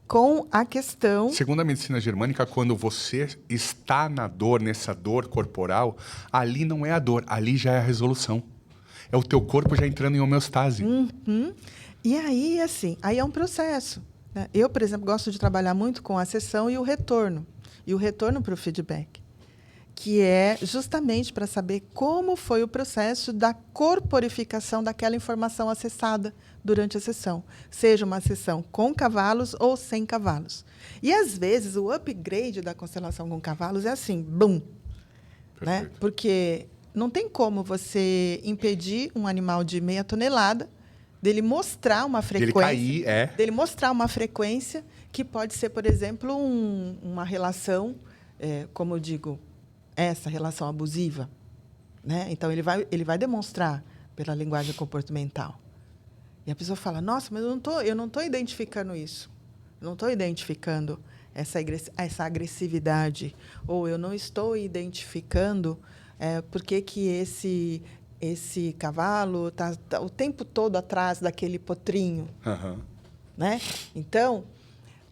com a questão...
Segundo a medicina germânica, quando você está na dor, nessa dor corporal, ali não é a dor, ali já é a resolução. É o teu corpo já entrando em homeostase.
Uhum. E aí, assim, aí é um processo. Né? Eu, por exemplo, gosto de trabalhar muito com a sessão e o retorno para o feedback, que é justamente para saber como foi o processo da corporificação daquela informação acessada durante a sessão, seja uma sessão com cavalos ou sem cavalos. E, às vezes, o upgrade da constelação com cavalos é assim, bum! Né? Porque não tem como você impedir um animal de meia tonelada dele mostrar uma frequência, dele mostrar uma frequência que pode ser, por exemplo, uma relação, como eu digo, essa relação abusiva, né? Então ele vai demonstrar pela linguagem comportamental. E a pessoa fala: "Nossa, mas eu não tô identificando isso. Não estou identificando essa agressividade, ou eu não estou identificando por que esse cavalo está o tempo todo atrás daquele potrinho."
Uhum.
Né? Então,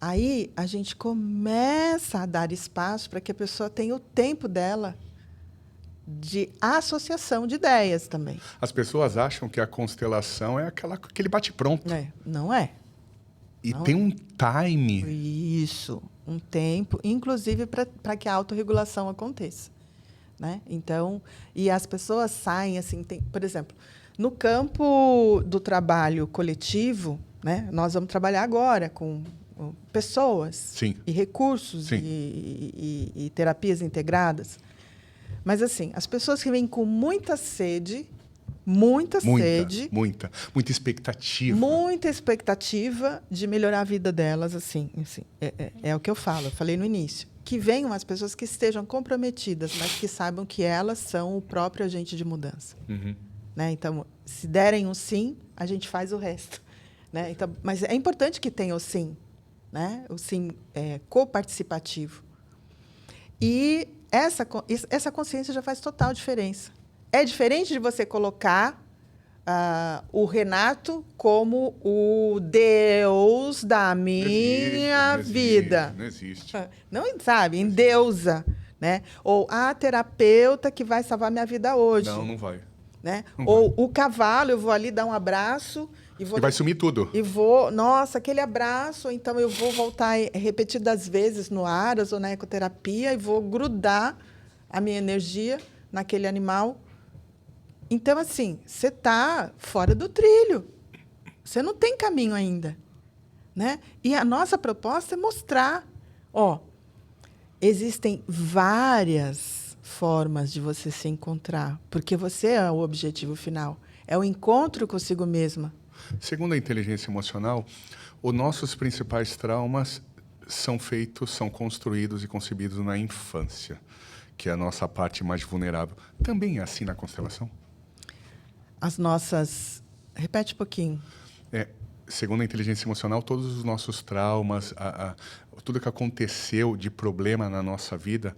aí a gente começa a dar espaço para que a pessoa tenha o tempo dela de associação de ideias também.
As pessoas acham que a constelação é aquele bate-pronto.
Não é.
E não tem um time.
Isso, um tempo, inclusive para que a autorregulação aconteça. Né? Então, e as pessoas saem assim, por exemplo, no campo do trabalho coletivo, né, nós vamos trabalhar agora com pessoas.
Sim.
E recursos.
Sim.
E terapias integradas. Mas assim, as pessoas que vêm com muita sede, muita expectativa de melhorar a vida delas, assim é o que eu falo, eu falei no início. Que venham as pessoas que estejam comprometidas, mas que saibam que elas são o próprio agente de mudança.
Uhum.
Né? Então, se derem um sim, a gente faz o resto. Né? Então, mas é importante que tenha o sim, né? O sim coparticipativo. E essa consciência já faz total diferença. É diferente de você colocar o Renato como o Deus da minha vida.
Não existe.
Não, sabe? Endeusa. Né? Ou a terapeuta que vai salvar minha vida hoje.
Não vai.
Né?
Não
ou
vai.
O cavalo, eu vou ali dar um abraço. E
vai sumir tudo.
E vou, nossa, aquele abraço, então eu vou voltar repetidas vezes no Aras ou na ecoterapia e vou grudar a minha energia naquele animal. Então, assim, você está fora do trilho. Você não tem caminho ainda. Né? E a nossa proposta é mostrar, existem várias formas de você se encontrar, porque você é o objetivo final. É o encontro consigo mesma.
Segundo a inteligência emocional, os nossos principais traumas são construídos e concebidos na infância, que é a nossa parte mais vulnerável. Também é assim na constelação?
As nossas... Repete um pouquinho.
Segundo a inteligência emocional, todos os nossos traumas, tudo que aconteceu de problema na nossa vida,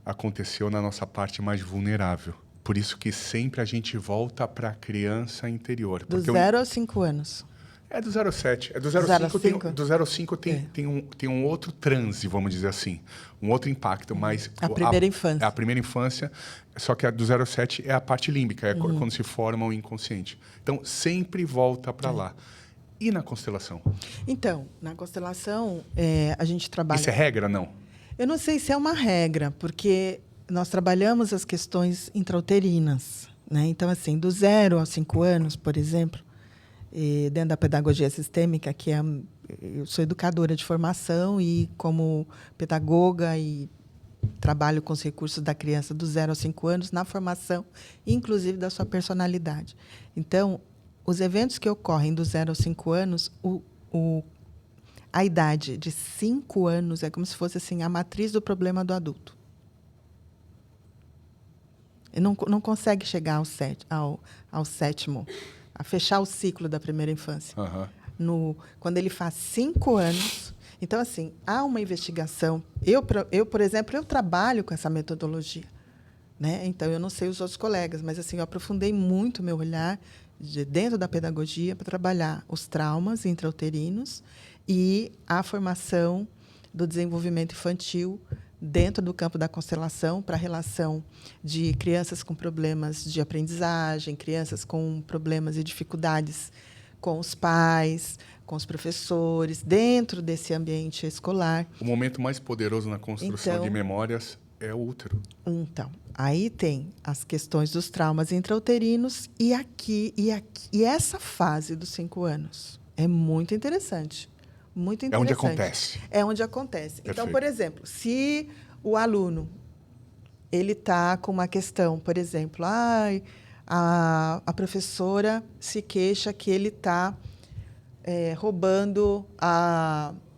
aconteceu na nossa parte mais vulnerável. Por isso que sempre a gente volta para a criança interior.
Do 0 aos 5 anos.
É do 0 a 7. É do 0 a 5. Do 0 a 5 tem um outro transe, vamos dizer assim. Um outro impacto. Mas
a primeira infância.
A primeira infância, só que a do 0 a 7 é a parte límbica, é quando se forma o inconsciente. Então, sempre volta para lá. E na constelação?
Então, na constelação, a gente trabalha...
Isso é regra, não?
Eu não sei se é uma regra, porque nós trabalhamos as questões intrauterinas, né? Então, assim, do 0 aos 5 anos, por exemplo, dentro da pedagogia sistêmica, eu sou educadora de formação e, como pedagoga, e trabalho com os recursos da criança do 0 aos 5 anos na formação, inclusive da sua personalidade. Então, os eventos que ocorrem do 0 aos 5 anos, a idade de 5 anos é como se fosse assim, a matriz do problema do adulto. Ele não consegue chegar ao sétimo, a fechar o ciclo da primeira infância. Quando ele faz 5 anos... Então, assim, há uma investigação. Eu, por exemplo, eu trabalho com essa metodologia, né? Então, eu não sei os outros colegas, mas assim, eu aprofundei muito o meu olhar dentro da pedagogia para trabalhar os traumas intrauterinos e a formação do desenvolvimento infantil dentro do campo da constelação para a relação de crianças com problemas de aprendizagem, crianças com problemas e dificuldades com os pais, com os professores, dentro desse ambiente escolar.
O momento mais poderoso na construção de memórias é o útero. Então,
aí tem as questões dos traumas intrauterinos e essa fase dos 5 anos. É muito interessante. Muito interessante.
É onde acontece.
É onde acontece.
Perfeito.
Então, por exemplo, se o aluno ele está com uma questão, por exemplo, a professora se queixa que ele está roubando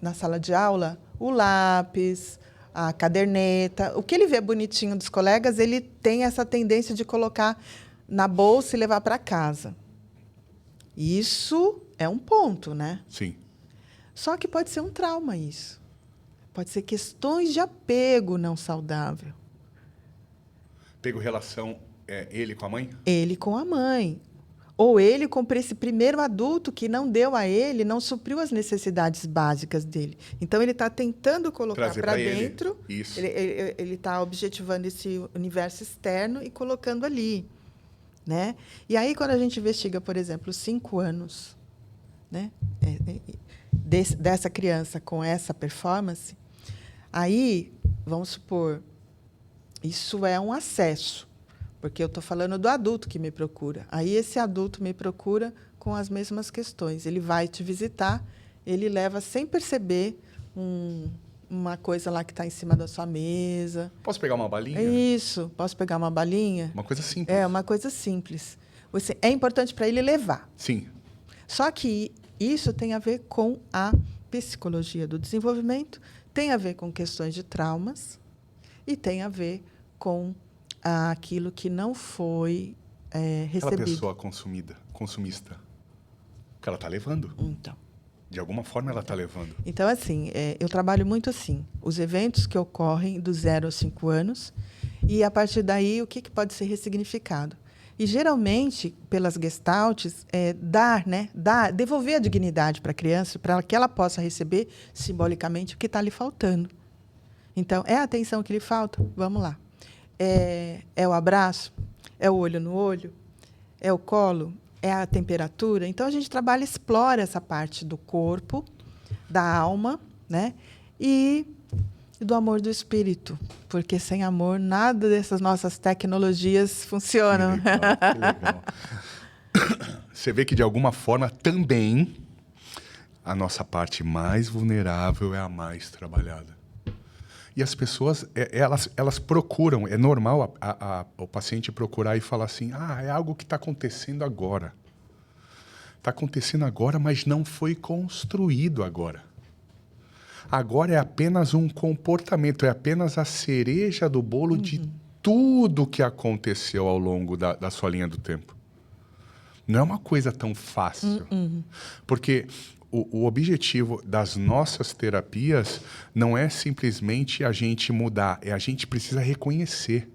na sala de aula o lápis, a caderneta. O que ele vê bonitinho dos colegas, ele tem essa tendência de colocar na bolsa e levar para casa. Isso é um ponto, né?
Sim.
Só que pode ser um trauma isso. Pode ser questões de apego não saudável.
Apego relação ele com a mãe?
Ele com a mãe. Ou ele com esse primeiro adulto que não deu a ele, não supriu as necessidades básicas dele. Então, ele está tentando colocar para dentro, ele está objetivando esse universo externo e colocando ali. Né? E aí, quando a gente investiga, por exemplo, os 5 anos, né, dessa criança com essa performance, aí, vamos supor, isso é um acesso. Porque eu estou falando do adulto que me procura. Aí esse adulto me procura com as mesmas questões. Ele vai te visitar, ele leva sem perceber uma coisa lá que está em cima da sua mesa.
Posso pegar uma balinha?
Isso, posso pegar uma balinha?
Uma coisa simples.
É, uma coisa simples. É importante para ele levar.
Sim.
Só que isso tem a ver com a psicologia do desenvolvimento, tem a ver com questões de traumas e tem a ver com aquilo que não foi recebido.
Aquela pessoa consumista, que ela está levando.
Então.
De alguma forma ela está levando.
Então, assim, eu trabalho muito assim. Os eventos que ocorrem do 0 aos 5 anos e, a partir daí, o que pode ser ressignificado. E, geralmente, pelas gestaltes, devolver a dignidade para a criança, para que ela possa receber, simbolicamente, o que está lhe faltando. Então, é a atenção que lhe falta? Vamos lá. É o abraço? É o olho no olho? É o colo? É a temperatura? Então, a gente explora essa parte do corpo, da alma, né? E do amor do espírito. Porque sem amor, nada dessas nossas tecnologias funcionam.
Que legal. Você vê que, de alguma forma, também a nossa parte mais vulnerável é a mais trabalhada. E as pessoas, elas procuram, é normal o paciente procurar e falar assim, é algo que está acontecendo agora. Está acontecendo agora, mas não foi construído agora. Agora é apenas um comportamento, é apenas a cereja do bolo de tudo que aconteceu ao longo da sua linha do tempo. Não é uma coisa tão fácil. Porque o objetivo das nossas terapias não é simplesmente a gente mudar, é a gente precisa reconhecer.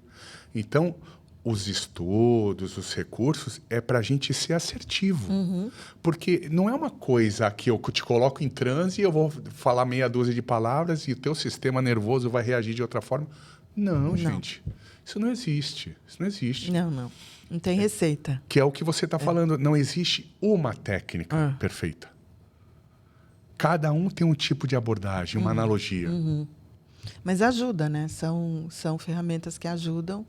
Então, os estudos, os recursos, é para a gente ser assertivo. Porque não é uma coisa que eu te coloco em transe e eu vou falar meia dúzia de palavras e o teu sistema nervoso vai reagir de outra forma. Não, gente. Isso não existe. Isso não existe.
Não. Não tem receita.
Que é o que você está falando. Não existe uma técnica perfeita. Cada um tem um tipo de abordagem, uma analogia.
Mas ajuda, né? São ferramentas que ajudam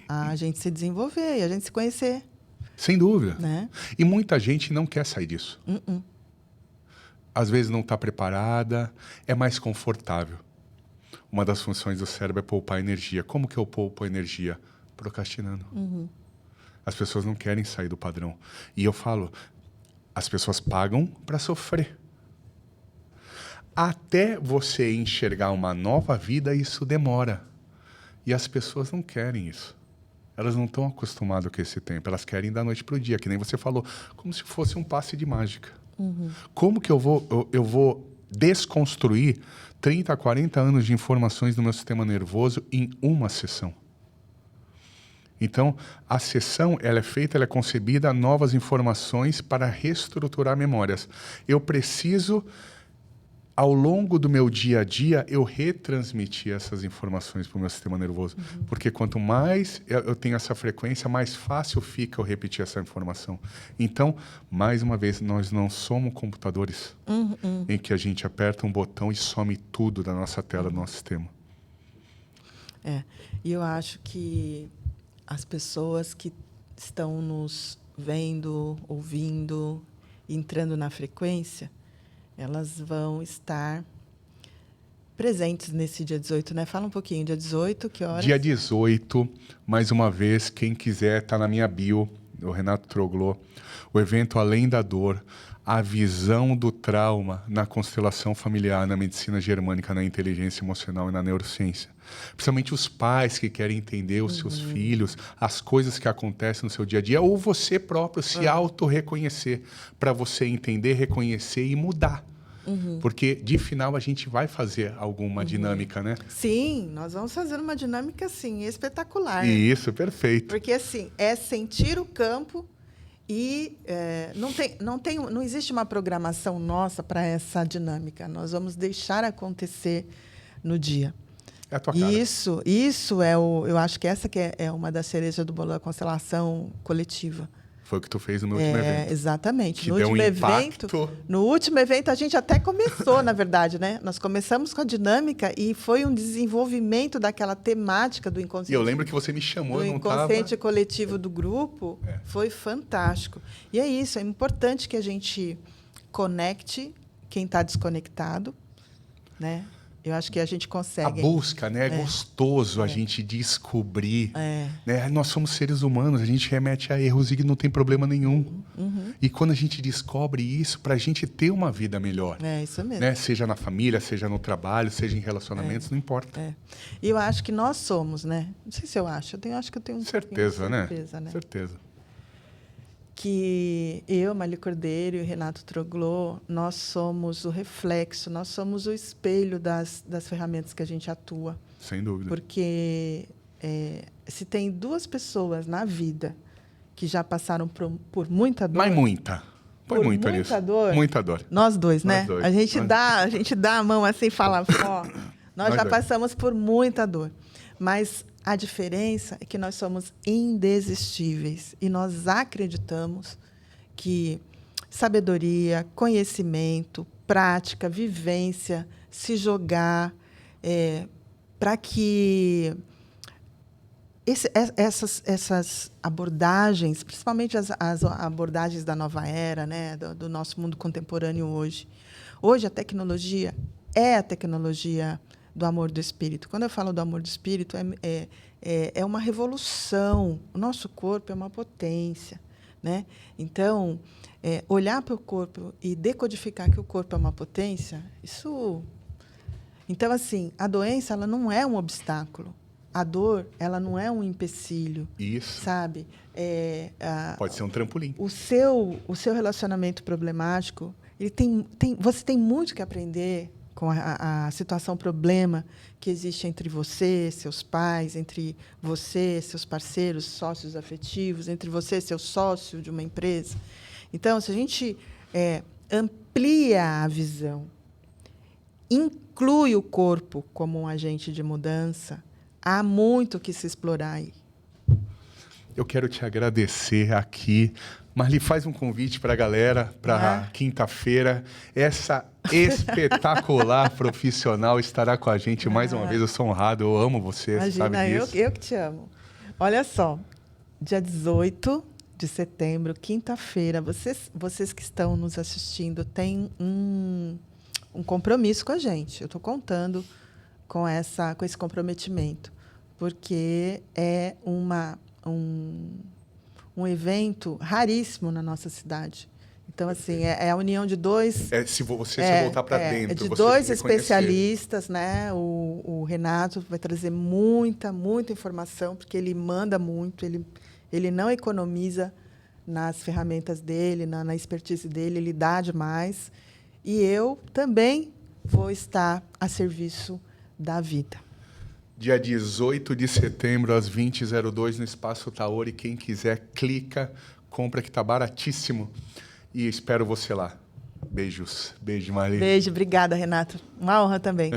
a gente se desenvolver e a gente se conhecer.
Sem dúvida.
Né?
E muita gente não quer sair disso. Às vezes não está preparada, é mais confortável. Uma das funções do cérebro é poupar energia. Como que eu poupo energia? Procrastinando. As pessoas não querem sair do padrão. E eu falo, as pessoas pagam para sofrer. Até você enxergar uma nova vida, isso demora. E as pessoas não querem isso. Elas não estão acostumadas com esse tempo. Elas querem da noite para o dia, que nem você falou, como se fosse um passe de mágica. Como que eu vou desconstruir 30, 40 anos de informações do meu sistema nervoso em uma sessão? Então, a sessão ela é concebida novas informações para reestruturar memórias. Eu preciso, ao longo do meu dia a dia, eu retransmitir essas informações para o meu sistema nervoso. Porque quanto mais eu tenho essa frequência, mais fácil fica eu repetir essa informação. Então, mais uma vez, nós não somos computadores em que a gente aperta um botão e some tudo da nossa tela, do nosso sistema.
E eu acho que as pessoas que estão nos vendo, ouvindo, entrando na frequência, elas vão estar presentes nesse dia 18, né? Fala um pouquinho, dia 18, que horas?
Dia 18, mais uma vez, quem quiser, está na minha bio, o Renato Troglò, o evento Além da Dor, a visão do trauma na constelação familiar, na medicina germânica, na inteligência emocional e na neurociência. Principalmente os pais que querem entender os seus filhos, as coisas que acontecem no seu dia a dia, ou você próprio se auto-reconhecer, para você entender, reconhecer e mudar. Porque, de final, a gente vai fazer alguma dinâmica, né?
Sim, nós vamos fazer uma dinâmica, assim, espetacular. Né?
Isso, perfeito.
Porque, assim, é sentir o campo e não existe uma programação nossa para essa dinâmica. Nós vamos deixar acontecer no dia.
É a tua cara.
Isso é eu acho que essa que é uma das cerejas do bolo da constelação coletiva.
Foi o que tu fez no meu último evento.
Exatamente.
Que deu um impacto.
No último evento, a gente até começou, na verdade, né? Nós começamos com a dinâmica e foi um desenvolvimento daquela temática do inconsciente.
E eu lembro que você me chamou,
do
eu não estava...
inconsciente coletivo do grupo. Foi fantástico. E é isso, é importante que a gente conecte quem está desconectado, né? Eu acho que a gente consegue.
A busca, né? É gostoso a gente descobrir. Né? Nós somos seres humanos, a gente remete a erros e não tem problema nenhum. E quando a gente descobre isso, para a gente ter uma vida melhor.
É isso mesmo.
Né? Seja na família, seja no trabalho, seja em relacionamentos, não importa.
E eu acho que nós somos, né? Não sei se eu acho. Acho que eu tenho
certeza, né?
Certeza. Que eu, Marli Cordeiro e o Renato Troglò, nós somos o reflexo, nós somos o espelho das ferramentas que a gente atua.
Sem dúvida.
Porque se tem duas pessoas na vida que já passaram por muita dor...
Mas muita. Põe muita
dor.
Muita dor.
Nós dois, né? Nós dois. A gente dá a mão assim e fala, ó, nós já passamos por muita dor. Mas a diferença é que nós somos indesistíveis e nós acreditamos que sabedoria, conhecimento, prática, vivência, se jogar, para que essas abordagens, principalmente as abordagens da nova era, né, do nosso mundo contemporâneo hoje. Hoje, a tecnologia é a tecnologia do amor do espírito. Quando eu falo do amor do espírito, é uma revolução. O nosso corpo é uma potência. né? Então, olhar para o corpo e decodificar que o corpo é uma potência, isso... Então, assim, a doença ela não é um obstáculo. A dor ela não é um empecilho.
Isso.
Sabe?
Pode ser um trampolim.
O seu relacionamento problemático, você tem muito que aprender com a situação problema que existe entre você, seus pais, entre você, seus parceiros, sócios afetivos, entre você, seu sócio de uma empresa. Então, se a gente amplia a visão, inclui o corpo como um agente de mudança, há muito que se explorar aí.
Eu quero te agradecer aqui. Marli, faz um convite para a galera para quinta-feira. Essa espetacular profissional estará com a gente mais uma vez. Eu sou honrado, eu amo você,
Imagina,
sabe disso.
eu que te amo. Olha só, dia 18 de setembro, quinta-feira, vocês que estão nos assistindo têm um compromisso com a gente. Eu estou contando com esse comprometimento, porque é um evento raríssimo na nossa cidade. Então, assim, é a união de dois...
Se você voltar para dentro...
de
você
dois
reconhecer.
especialistas, né? O Renato vai trazer muita informação, porque ele manda muito, ele não economiza nas ferramentas dele, na expertise dele, ele dá demais. E eu também vou estar a serviço da vida.
Dia 18 de setembro, às 20h02, no Espaço Taori. Quem quiser, clica, compra, que está baratíssimo. E espero você lá. Beijos. Beijo, Marli.
Beijo, obrigada, Renato. Uma honra também.